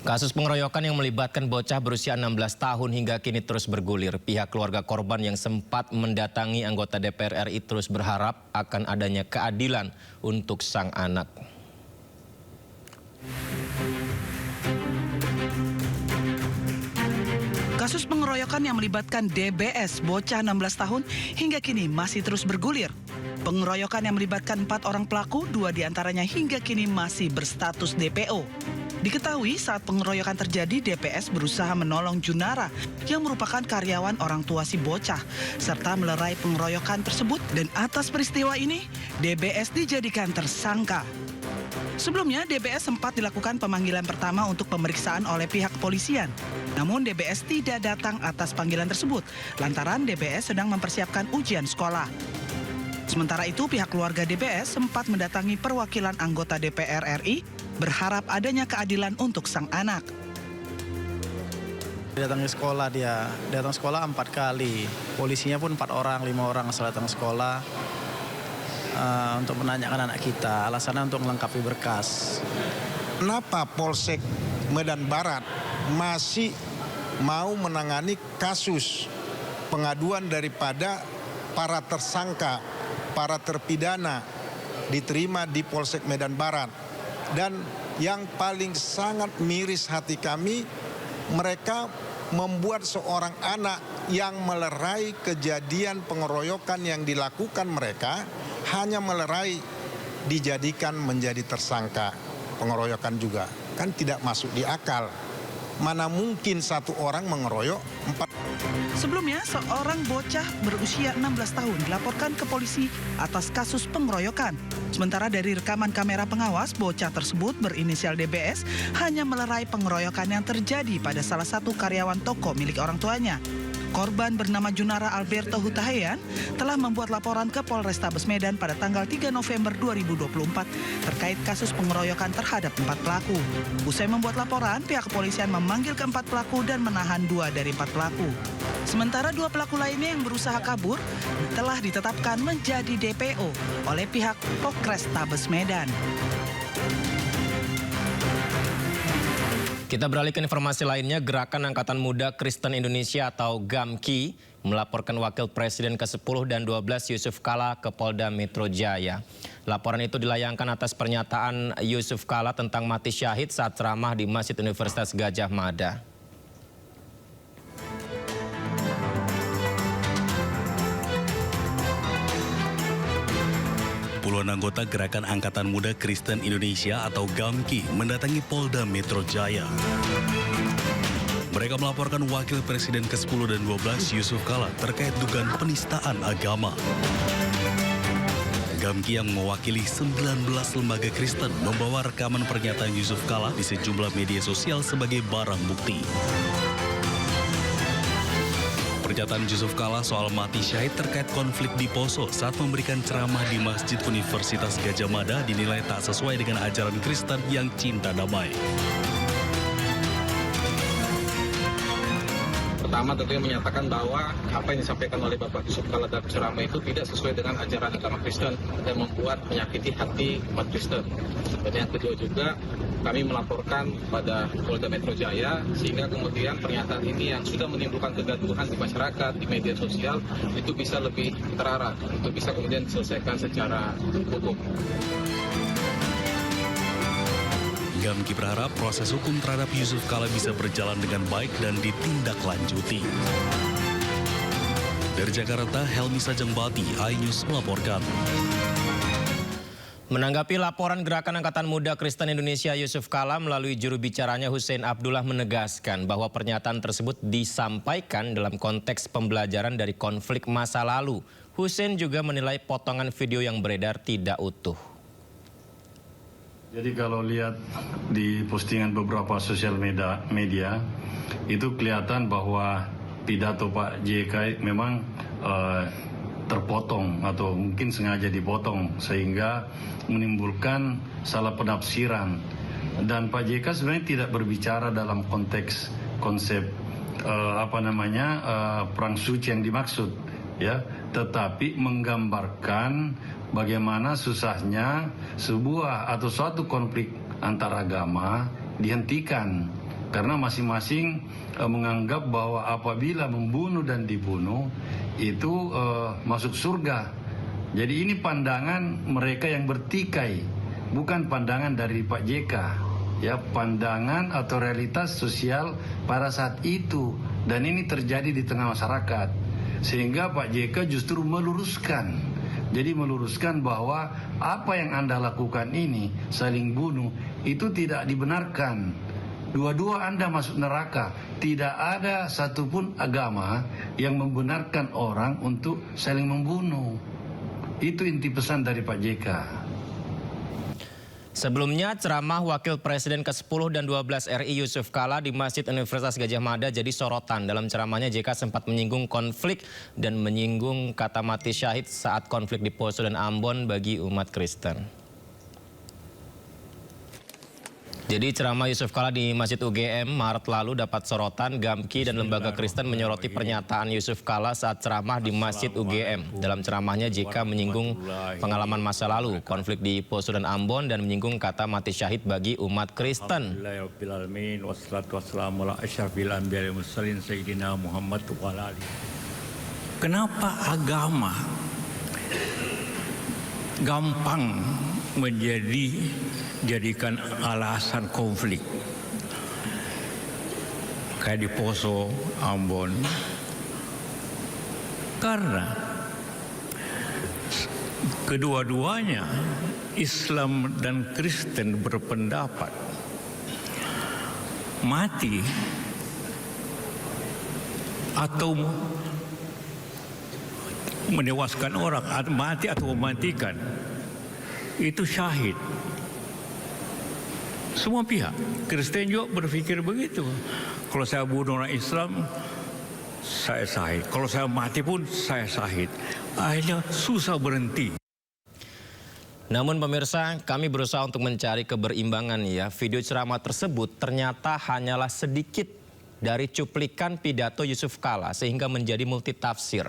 [SPEAKER 1] Kasus pengeroyokan yang melibatkan bocah berusia 16 tahun hingga kini terus bergulir. Pihak keluarga korban yang sempat mendatangi anggota DPR RI terus berharap akan adanya keadilan untuk sang anak.
[SPEAKER 22] Kasus pengeroyokan yang melibatkan DBS, bocah 16 tahun, hingga kini masih terus bergulir. Pengeroyokan yang melibatkan 4 orang pelaku, 2 diantaranya hingga kini masih berstatus DPO. Diketahui saat pengeroyokan terjadi, DPS berusaha menolong Junara yang merupakan karyawan orang tua si bocah, serta melerai pengeroyokan tersebut, dan atas peristiwa ini, DBS dijadikan tersangka. Sebelumnya, DBS sempat dilakukan pemanggilan pertama untuk pemeriksaan oleh pihak kepolisian. Namun DBS tidak datang atas panggilan tersebut, lantaran DBS sedang mempersiapkan ujian sekolah. Sementara itu, pihak keluarga DBS sempat mendatangi perwakilan anggota DPR RI, berharap adanya keadilan untuk sang anak.
[SPEAKER 25] Datang ke sekolah dia, datang sekolah 4 kali. Polisinya pun 4 orang, 5 orang setelah datang sekolah untuk menanyakan anak kita. Alasannya untuk melengkapi berkas.
[SPEAKER 26] Kenapa Polsek Medan Barat masih mau menangani kasus pengaduan daripada para tersangka, para terpidana diterima di Polsek Medan Barat? Dan yang paling sangat miris hati kami, mereka membuat seorang anak yang melerai kejadian pengeroyokan yang dilakukan mereka, hanya melerai dijadikan menjadi tersangka pengeroyokan juga. Kan tidak masuk di akal. Mana mungkin satu orang mengeroyok 4
[SPEAKER 22] Sebelumnya, seorang bocah berusia 16 tahun dilaporkan ke polisi atas kasus pengeroyokan. Sementara dari rekaman kamera pengawas, bocah tersebut berinisial DBS hanya melerai pengeroyokan yang terjadi pada salah satu karyawan toko milik orang tuanya. Korban bernama Junara Alberto Hutahian telah membuat laporan ke Polrestabes Medan pada tanggal 3 November 2024 terkait kasus pengeroyokan terhadap 4 pelaku. Usai membuat laporan, pihak kepolisian memanggil keempat pelaku dan menahan 2 dari 4 pelaku. Sementara 2 pelaku lainnya yang berusaha kabur telah ditetapkan menjadi DPO oleh pihak Polrestabes Medan.
[SPEAKER 1] Kita beralih ke informasi lainnya, Gerakan Angkatan Muda Kristen Indonesia atau GAMKI melaporkan Wakil Presiden ke-10 dan 12 Yusuf Kala ke Polda Metro Jaya. Laporan itu dilayangkan atas pernyataan Yusuf Kala tentang mati syahid saat ceramah di Masjid Universitas Gadjah Mada.
[SPEAKER 4] Puluhan anggota Gerakan Angkatan Muda Kristen Indonesia atau GAMKI mendatangi Polda Metro Jaya. Mereka melaporkan Wakil Presiden ke-10 dan 12 Yusuf Kala terkait dugaan penistaan agama. GAMKI yang mewakili 19 lembaga Kristen membawa rekaman pernyataan Yusuf Kala di sejumlah media sosial sebagai barang bukti. Pernyataan Yusuf Kala soal mati syahid terkait konflik di Poso saat memberikan ceramah di Masjid Universitas Gadjah Mada dinilai tak sesuai dengan ajaran Kristen yang cinta damai.
[SPEAKER 5] Pertama tentunya menyatakan bahwa apa yang disampaikan oleh Bapak Yusuf Kala dalam ceramah itu tidak sesuai dengan ajaran agama Kristen dan membuat menyakiti hati umat Kristen. Dan yang kedua juga kami melaporkan pada Polda Metro Jaya sehingga kemudian pernyataan ini yang sudah menimbulkan kegaduhan di masyarakat, di media sosial itu bisa lebih terarah, itu bisa kemudian diselesaikan secara hukum.
[SPEAKER 4] GAMKI berharap proses hukum terhadap Yusuf Kala bisa berjalan dengan baik dan ditindaklanjuti. Dari Jakarta, Helmi Sajangbati, iNews melaporkan.
[SPEAKER 1] Menanggapi laporan Gerakan Angkatan Muda Kristen Indonesia Yusuf Kala melalui juru bicaranya Hussein Abdullah menegaskan bahwa pernyataan tersebut disampaikan dalam konteks pembelajaran dari konflik masa lalu. Hussein juga menilai potongan video yang beredar tidak utuh.
[SPEAKER 6] Jadi kalau lihat di postingan beberapa sosial media itu kelihatan bahwa pidato Pak JK memang terpotong atau mungkin sengaja dipotong sehingga menimbulkan salah penafsiran. Dan Pak JK sebenarnya tidak berbicara dalam konteks konsep perang suci yang dimaksud, ya, tetapi menggambarkan bagaimana susahnya sebuah atau suatu konflik antar agama dihentikan karena masing-masing menganggap bahwa apabila membunuh dan dibunuh itu masuk surga. Jadi ini pandangan mereka yang bertikai, bukan pandangan dari Pak JK. Ya, pandangan atau realitas sosial pada saat itu, dan ini terjadi di tengah masyarakat. Sehingga Pak JK justru meluruskan. Jadi meluruskan bahwa apa yang Anda lakukan ini, saling bunuh, itu tidak dibenarkan. Dua-dua Anda masuk neraka. Tidak ada satupun agama yang membenarkan orang untuk saling membunuh. Itu inti pesan dari Pak JK.
[SPEAKER 1] Sebelumnya, ceramah Wakil Presiden ke-10 dan 12 RI Yusuf Kala di Masjid Universitas Gadjah Mada jadi sorotan. Dalam ceramahnya, JK sempat menyinggung konflik dan menyinggung kata mati syahid saat konflik di Poso dan Ambon bagi umat Kristen. Jadi ceramah Yusuf Kala di Masjid UGM Maret lalu dapat sorotan. GAMKI dan lembaga Kristen menyoroti pernyataan Yusuf Kala saat ceramah di Masjid UGM. Dalam ceramahnya JK menyinggung pengalaman masa lalu, konflik di Poso dan Ambon, dan menyinggung kata mati syahid bagi umat Kristen.
[SPEAKER 7] Kenapa agama gampang jadikan alasan konflik kayak di Poso, Ambon? Karena kedua-duanya Islam dan Kristen berpendapat mati atau menewaskan orang, mati atau mematikan, itu syahid. Semua pihak, Kristen juga berpikir begitu. Kalau saya bunuh orang Islam, saya syahid. Kalau saya mati pun saya syahid. Akhirnya susah berhenti.
[SPEAKER 1] Namun pemirsa, kami berusaha untuk mencari keberimbangan ya. Video ceramah tersebut ternyata hanyalah sedikit dari cuplikan pidato Yusuf Kala sehingga menjadi multitafsir.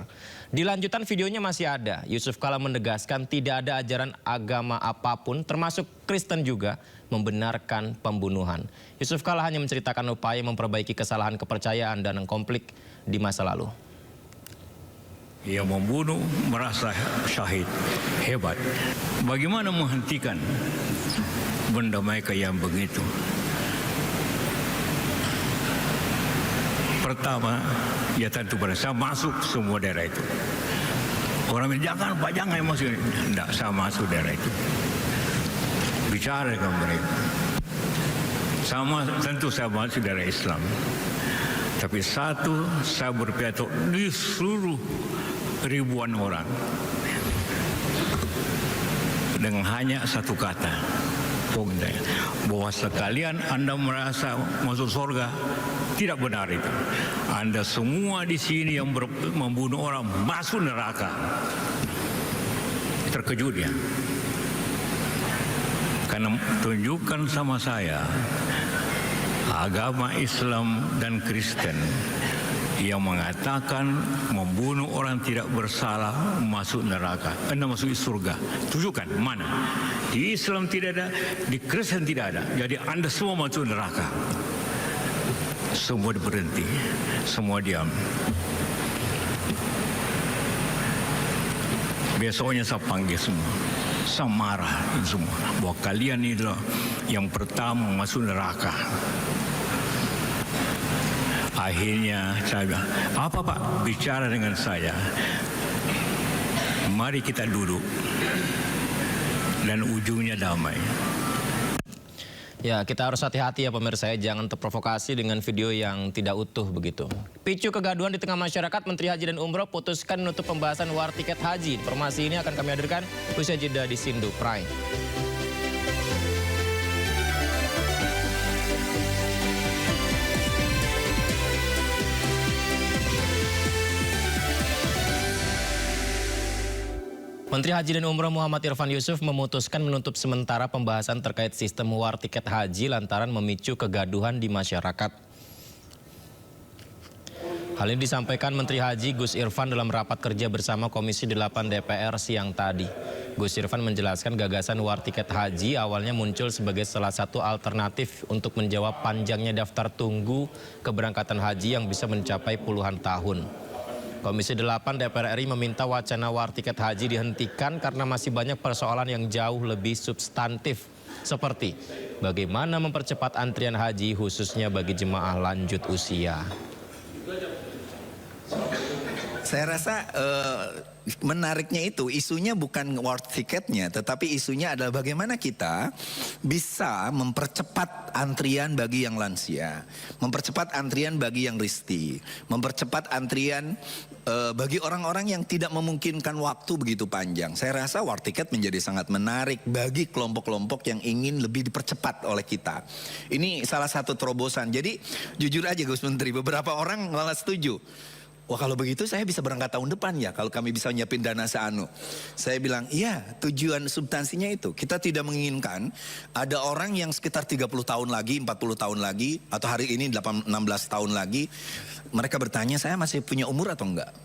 [SPEAKER 1] Di lanjutan videonya masih ada. Yusuf Kala menegaskan tidak ada ajaran agama apapun termasuk Kristen juga membenarkan pembunuhan. Yusuf Kala hanya menceritakan upaya memperbaiki kesalahan kepercayaan dan konflik di masa lalu.
[SPEAKER 7] Ia membunuh merasa syahid, hebat. Bagaimana menghentikan benda mereka yang begitu? Pertama, ya tentu pada saya masuk semua daerah itu. Orang bilang, jangan Pak, jangan masuk. Tidak, saya masuk daerah itu. Bicara dengan mereka. Sama, tentu saya masuk daerah Islam. Tapi satu, saya berpidato di seluruh ribuan orang. Dengan hanya satu kata. Bahwa sekalian Anda merasa masuk surga, tidak benar itu. Anda semua di sini yang membunuh orang masuk neraka. Terkejut ya. Karena tunjukkan sama saya agama Islam dan Kristen yang mengatakan membunuh orang tidak bersalah masuk neraka, Anda masuk surga. Tunjukkan mana? Di Islam tidak ada, di Kristen tidak ada. Jadi Anda semua masuk neraka. Semua berhenti, semua diam. Besoknya saya panggil semua. Saya marah semua bahwa kalian inilah yang pertama masuk neraka. Akhirnya saya bilang, apa Pak, bicara dengan saya. Mari kita duduk dan ujungnya damai.
[SPEAKER 1] Ya, kita harus hati-hati ya pemirsa, jangan terprovokasi dengan video yang tidak utuh begitu. Picu kegaduhan di tengah masyarakat, Menteri Haji dan Umroh putuskan menutup pembahasan war tiket haji. Informasi ini akan kami hadirkan usai jeda di Sindu Prime. Menteri Haji dan Umroh Muhammad Irfan Yusuf memutuskan menutup sementara pembahasan terkait sistem war tiket haji lantaran memicu kegaduhan di masyarakat. Hal ini disampaikan Menteri Haji Gus Irfan dalam rapat kerja bersama Komisi 8 DPR siang tadi. Gus Irfan menjelaskan gagasan war tiket haji awalnya muncul sebagai salah satu alternatif untuk menjawab panjangnya daftar tunggu keberangkatan haji yang bisa mencapai puluhan tahun. Komisi 8 DPR RI meminta wacana war tiket haji dihentikan karena masih banyak persoalan yang jauh lebih substantif. Seperti bagaimana mempercepat antrian haji khususnya bagi jemaah lanjut usia.
[SPEAKER 9] Saya rasa menariknya itu isunya bukan war tiketnya, tetapi isunya adalah bagaimana kita bisa mempercepat antrian bagi yang lansia, mempercepat antrian bagi yang risti, mempercepat antrian bagi orang-orang yang tidak memungkinkan waktu begitu panjang. Saya rasa war tiket menjadi sangat menarik bagi kelompok-kelompok yang ingin lebih dipercepat oleh kita. Ini salah satu terobosan. Jadi jujur aja Gus Menteri, beberapa orang malah setuju. Wah kalau begitu saya bisa berangkat tahun depan ya kalau kami bisa nyiapin dana seanu. Saya bilang iya, tujuan substansinya itu. Kita tidak menginginkan ada orang yang sekitar 30 tahun lagi, 40 tahun lagi, atau hari ini 16 tahun lagi. Mereka bertanya saya masih punya umur atau enggak.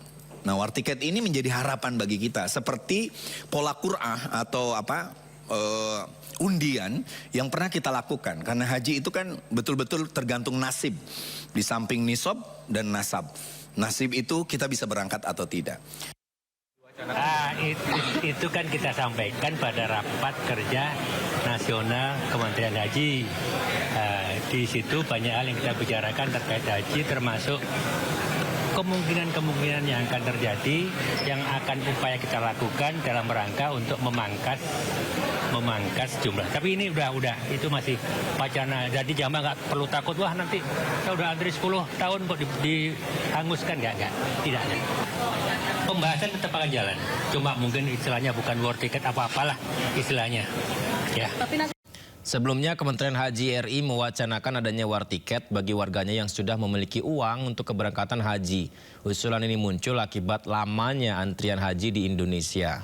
[SPEAKER 9] Nah war tiket ini menjadi harapan bagi kita. Seperti pola Qur'ah atau undian yang pernah kita lakukan. Karena haji itu kan betul-betul tergantung nasib. Di samping nisab dan nasab. Nasib itu kita bisa berangkat atau tidak.
[SPEAKER 10] Itu kan kita sampaikan pada rapat kerja nasional Kementerian Haji. Di situ banyak hal yang kita bicarakan terkait haji, termasuk kemungkinan-kemungkinan yang akan terjadi, yang akan upaya kita lakukan dalam rangka untuk memangkas memangkas jumlah. Tapi ini udah itu masih wacana. Jadi jamaah nggak perlu takut, wah nanti kita udah antri 10 tahun kok dihanguskan, nggak, tidak ada. Pembahasan tetap akan jalan. Cuma mungkin istilahnya bukan war ticket apa-apalah istilahnya. Ya.
[SPEAKER 1] Sebelumnya, Kementerian Haji RI mewacanakan adanya war tiket bagi warganya yang sudah memiliki uang untuk keberangkatan haji. Usulan ini muncul akibat lamanya antrian haji di Indonesia.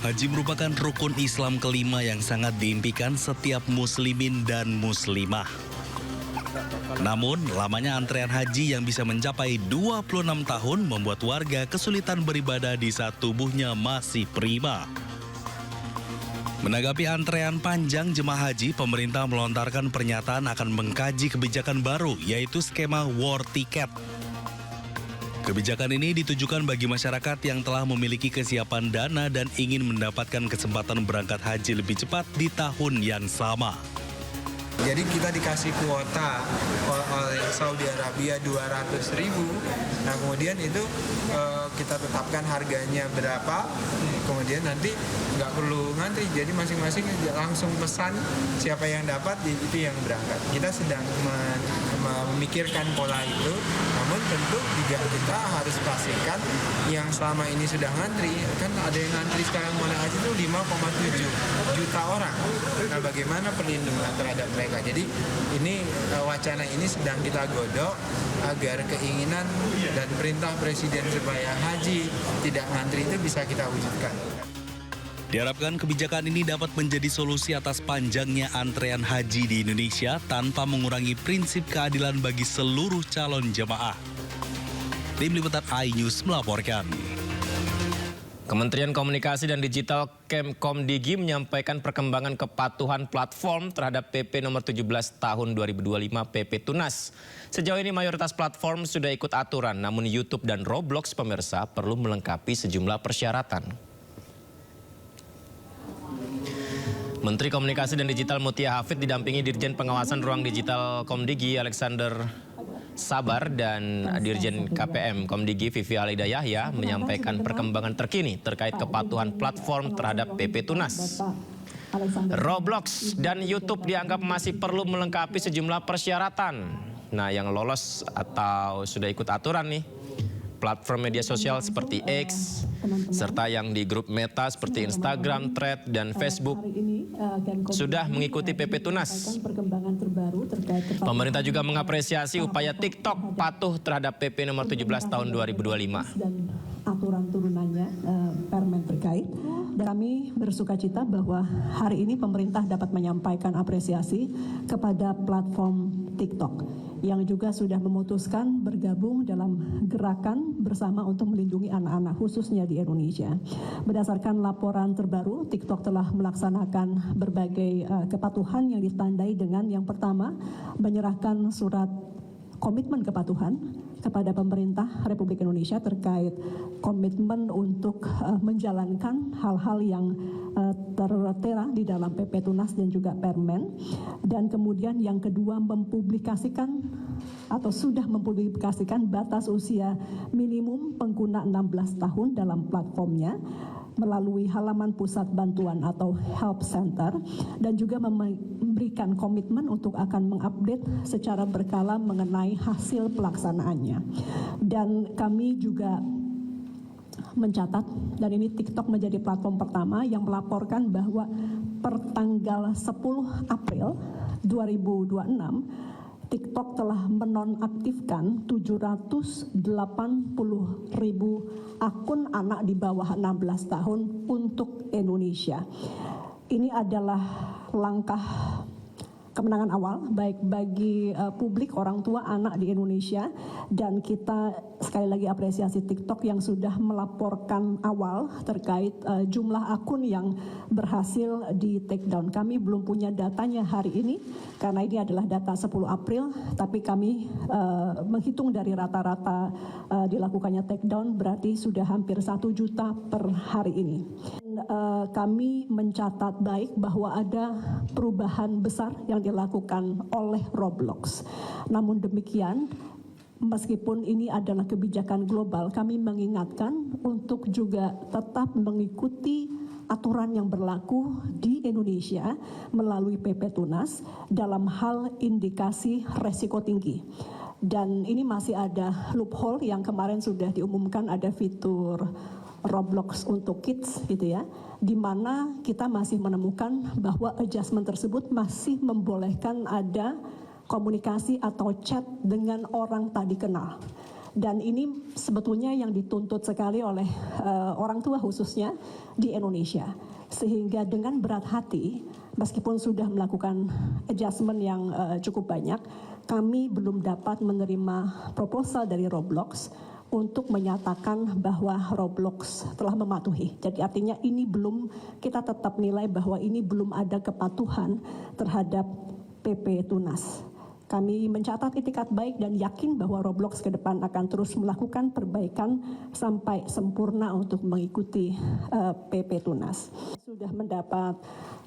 [SPEAKER 4] Haji merupakan rukun Islam kelima yang sangat diimpikan setiap muslimin dan muslimah. Namun, lamanya antrean haji yang bisa mencapai 26 tahun membuat warga kesulitan beribadah di saat tubuhnya masih prima. Menanggapi antrean panjang jemaah haji, pemerintah melontarkan pernyataan akan mengkaji kebijakan baru, yaitu skema war ticket. Kebijakan ini ditujukan bagi masyarakat yang telah memiliki kesiapan dana dan ingin mendapatkan kesempatan berangkat haji lebih cepat di tahun yang sama.
[SPEAKER 11] Jadi kita dikasih kuota oleh Saudi Arabia 200.000. Nah kemudian itu kita tetapkan harganya berapa. Kemudian nanti nggak perlu ngantri. Jadi masing-masing langsung pesan siapa yang dapat itu yang berangkat. Kita sedang memikirkan pola itu. Namun tentu juga kita harus pastikan yang selama ini sudah ngantri. Kan ada yang ngantri sekarang mulai haji itu 5,7 juta orang. Nah bagaimana perlindungan terhadap mereka? Jadi ini wacana ini sedang kita godok agar keinginan dan perintah Presiden supaya haji tidak ngantri itu bisa kita wujudkan.
[SPEAKER 4] Diharapkan kebijakan ini dapat menjadi solusi atas panjangnya antrean haji di Indonesia tanpa mengurangi prinsip keadilan bagi seluruh calon jemaah. Tim Liputan iNews melaporkan.
[SPEAKER 1] Kementerian Komunikasi dan Digital Kemkomdigi menyampaikan perkembangan kepatuhan platform terhadap PP nomor 17 tahun 2025 PP Tunas. Sejauh ini mayoritas platform sudah ikut aturan, namun YouTube dan Roblox pemirsa perlu melengkapi sejumlah persyaratan. Menteri Komunikasi dan Digital Mutia Hafid didampingi Dirjen Pengawasan Ruang Digital Komdigi Alexander Sabar dan Dirjen KPM Komdigi Vivi Alida Yahya menyampaikan perkembangan terkini terkait kepatuhan platform terhadap PP Tunas. Roblox dan YouTube dianggap masih perlu melengkapi sejumlah persyaratan. Nah, yang lolos atau sudah ikut aturan nih, platform media sosial seperti X, serta yang di grup Meta seperti Instagram, Thread, dan Facebook sudah mengikuti PP Tunas. Pemerintah juga mengapresiasi upaya TikTok patuh terhadap PP nomor 17 tahun 2025.
[SPEAKER 12] Dan aturan turunannya permen terkait. Dan kami bersukacita bahwa hari ini pemerintah dapat menyampaikan apresiasi kepada platform TikTok yang juga sudah memutuskan bergabung dalam gerakan bersama untuk melindungi anak-anak khususnya di Indonesia. Berdasarkan laporan terbaru, TikTok telah melaksanakan berbagai kepatuhan yang ditandai dengan yang pertama, menyerahkan surat komitmen kepatuhan kepada pemerintah Republik Indonesia terkait komitmen untuk menjalankan hal-hal yang tertera di dalam PP Tunas dan juga Permen. Dan kemudian yang kedua, mempublikasikan atau sudah mempublikasikan batas usia minimum pengguna 16 tahun dalam platformnya melalui halaman pusat bantuan atau help center, dan juga memberikan komitmen untuk akan mengupdate secara berkala mengenai hasil pelaksanaannya. Dan kami juga mencatat, dan ini TikTok menjadi platform pertama yang melaporkan bahwa per tanggal 10 April 2026 TikTok telah menonaktifkan 780.000 akun anak di bawah 16 tahun untuk Indonesia. Ini adalah langkah kemenangan awal baik bagi publik, orang tua, anak di Indonesia, dan kita sekali lagi apresiasi TikTok yang sudah melaporkan awal terkait jumlah akun yang berhasil di take down. Kami belum punya datanya hari ini karena ini adalah data 10 April, tapi kami menghitung dari rata-rata dilakukannya take down berarti sudah hampir 1 juta per hari ini. Kami mencatat baik bahwa ada perubahan besar yang dilakukan oleh Roblox. Namun demikian, Meskipun ini adalah kebijakan global, kami mengingatkan untuk juga tetap mengikuti aturan yang berlaku di Indonesia melalui PP Tunas dalam hal indikasi resiko tinggi. Dan ini masih ada loophole yang kemarin sudah diumumkan, ada fitur Roblox untuk kids gitu ya, di mana kita masih menemukan bahwa adjustment tersebut masih membolehkan ada komunikasi atau chat dengan orang tak dikenal. Dan ini sebetulnya yang dituntut sekali oleh orang tua khususnya di Indonesia. Sehingga dengan berat hati, meskipun sudah melakukan adjustment yang cukup banyak, kami belum dapat menerima proposal dari Roblox untuk menyatakan bahwa Roblox telah mematuhi. Jadi artinya ini belum, kita tetap nilai bahwa ini belum ada kepatuhan terhadap PP Tunas. Kami mencatat itikat baik dan yakin bahwa Roblox ke depan akan terus melakukan perbaikan sampai sempurna untuk mengikuti PP Tunas. Sudah mendapat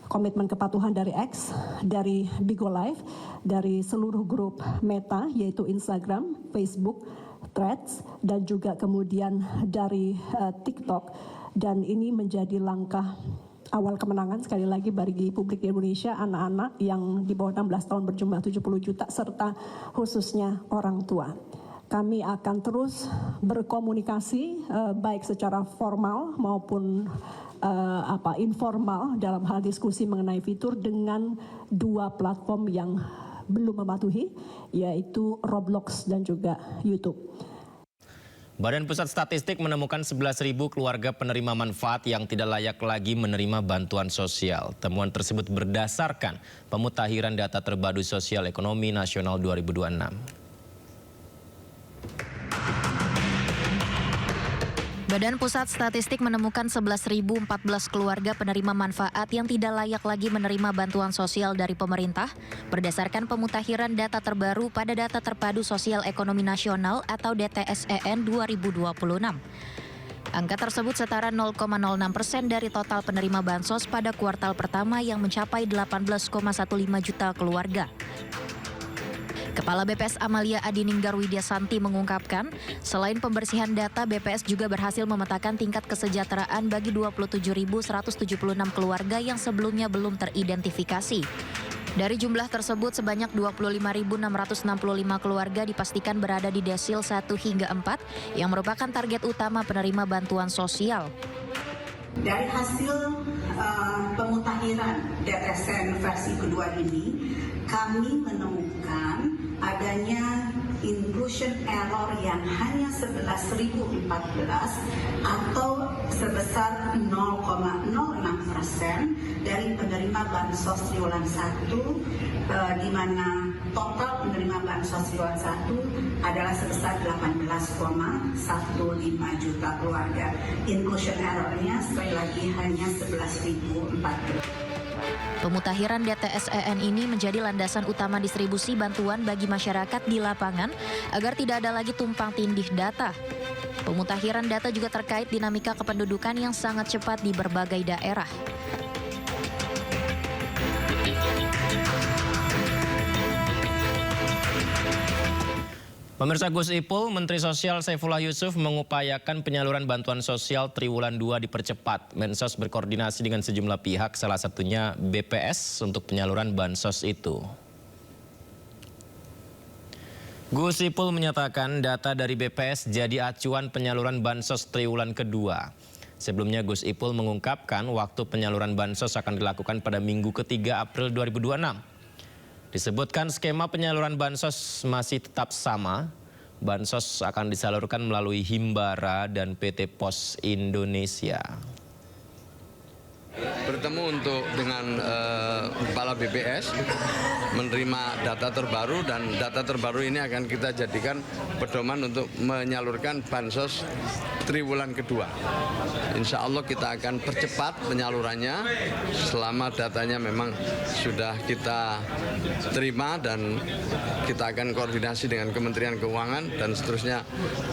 [SPEAKER 12] komitmen kepatuhan dari X, dari Bigo Live, dari seluruh grup Meta yaitu Instagram, Facebook, Threads, dan juga kemudian dari TikTok. Dan ini menjadi langkah awal kemenangan sekali lagi bagi publik di Indonesia, anak-anak yang di bawah 16 tahun berjumlah 70 juta serta khususnya orang tua. Kami akan terus berkomunikasi baik secara formal maupun informal dalam hal diskusi mengenai fitur dengan dua platform yang belum mematuhi, yaitu Roblox dan juga YouTube.
[SPEAKER 1] Badan Pusat Statistik menemukan 11.000 keluarga penerima manfaat yang tidak layak lagi menerima bantuan sosial. Temuan tersebut berdasarkan pemutakhiran data terpadu sosial ekonomi nasional 2026.
[SPEAKER 3] Badan Pusat Statistik menemukan 11.014 keluarga penerima manfaat yang tidak layak lagi menerima bantuan sosial dari pemerintah berdasarkan pemutakhiran data terbaru pada Data Terpadu Sosial Ekonomi Nasional atau DTSEN 2026. Angka tersebut setara 0,06% dari total penerima bansos pada kuartal pertama yang mencapai 18,15 juta keluarga. Kepala BPS Amalia Adininggar Widyasanti mengungkapkan, selain pembersihan data, BPS juga berhasil memetakan tingkat kesejahteraan bagi 27.176 keluarga yang sebelumnya belum teridentifikasi. Dari jumlah tersebut, sebanyak 25.665 keluarga dipastikan berada di desil 1 hingga 4 yang merupakan target utama penerima bantuan sosial.
[SPEAKER 13] Dari hasil pemutakhiran DTSEN versi kedua ini, kami menemukan adanya inclusion error yang hanya 11.014 atau sebesar 0,06% dari penerima bansos triwulan 1, di mana total penerima bansos triwulan 1 adalah sebesar 18,15 juta keluarga. Inclusion errornya sekali lagi hanya 11.014.
[SPEAKER 3] Pemutakhiran DTSEN ini menjadi landasan utama distribusi bantuan bagi masyarakat di lapangan agar tidak ada lagi tumpang tindih data. Pemutakhiran data juga terkait dinamika kependudukan yang sangat cepat di berbagai daerah.
[SPEAKER 1] Pemirsa, Gus Ipul, Menteri Sosial Saifullah Yusuf mengupayakan penyaluran bantuan sosial Triwulan 2 dipercepat. Mensos berkoordinasi dengan sejumlah pihak, salah satunya BPS untuk penyaluran bansos itu. Gus Ipul menyatakan data dari BPS jadi acuan penyaluran bansos Triwulan kedua. Sebelumnya Gus Ipul mengungkapkan waktu penyaluran bansos akan dilakukan pada Minggu ketiga April 2026. Disebutkan skema penyaluran bansos masih tetap sama. Bansos akan disalurkan melalui Himbara dan PT Pos Indonesia.
[SPEAKER 14] Bertemu dengan Kepala BPS, menerima data terbaru, dan data terbaru ini akan kita jadikan pedoman untuk menyalurkan bansos Triwulan kedua. Insya Allah kita akan percepat penyalurannya selama datanya memang sudah kita terima, dan kita akan koordinasi dengan Kementerian Keuangan dan seterusnya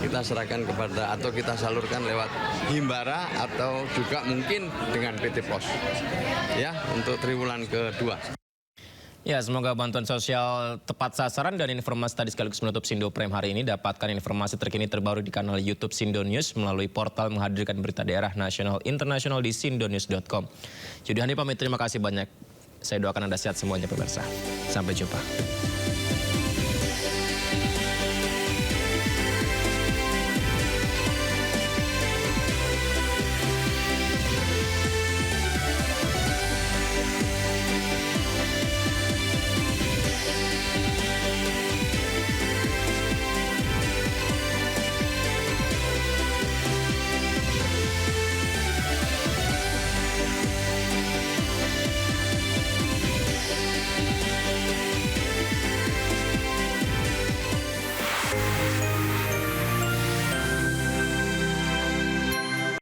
[SPEAKER 14] kita serahkan kepada atau kita salurkan lewat Himbara atau juga mungkin dengan PT Pos ya untuk Triwulan kedua.
[SPEAKER 1] Ya, semoga bantuan sosial tepat sasaran dan informasi tadi sekaligus menutup Sindo Prime hari ini. Dapatkan informasi terkini terbaru di kanal YouTube Sindo News melalui portal menghadirkan berita daerah nasional internasional di sindonews.com. Yudi Hani pamit, terima kasih banyak. Saya doakan Anda sehat semuanya pemirsa. Sampai jumpa.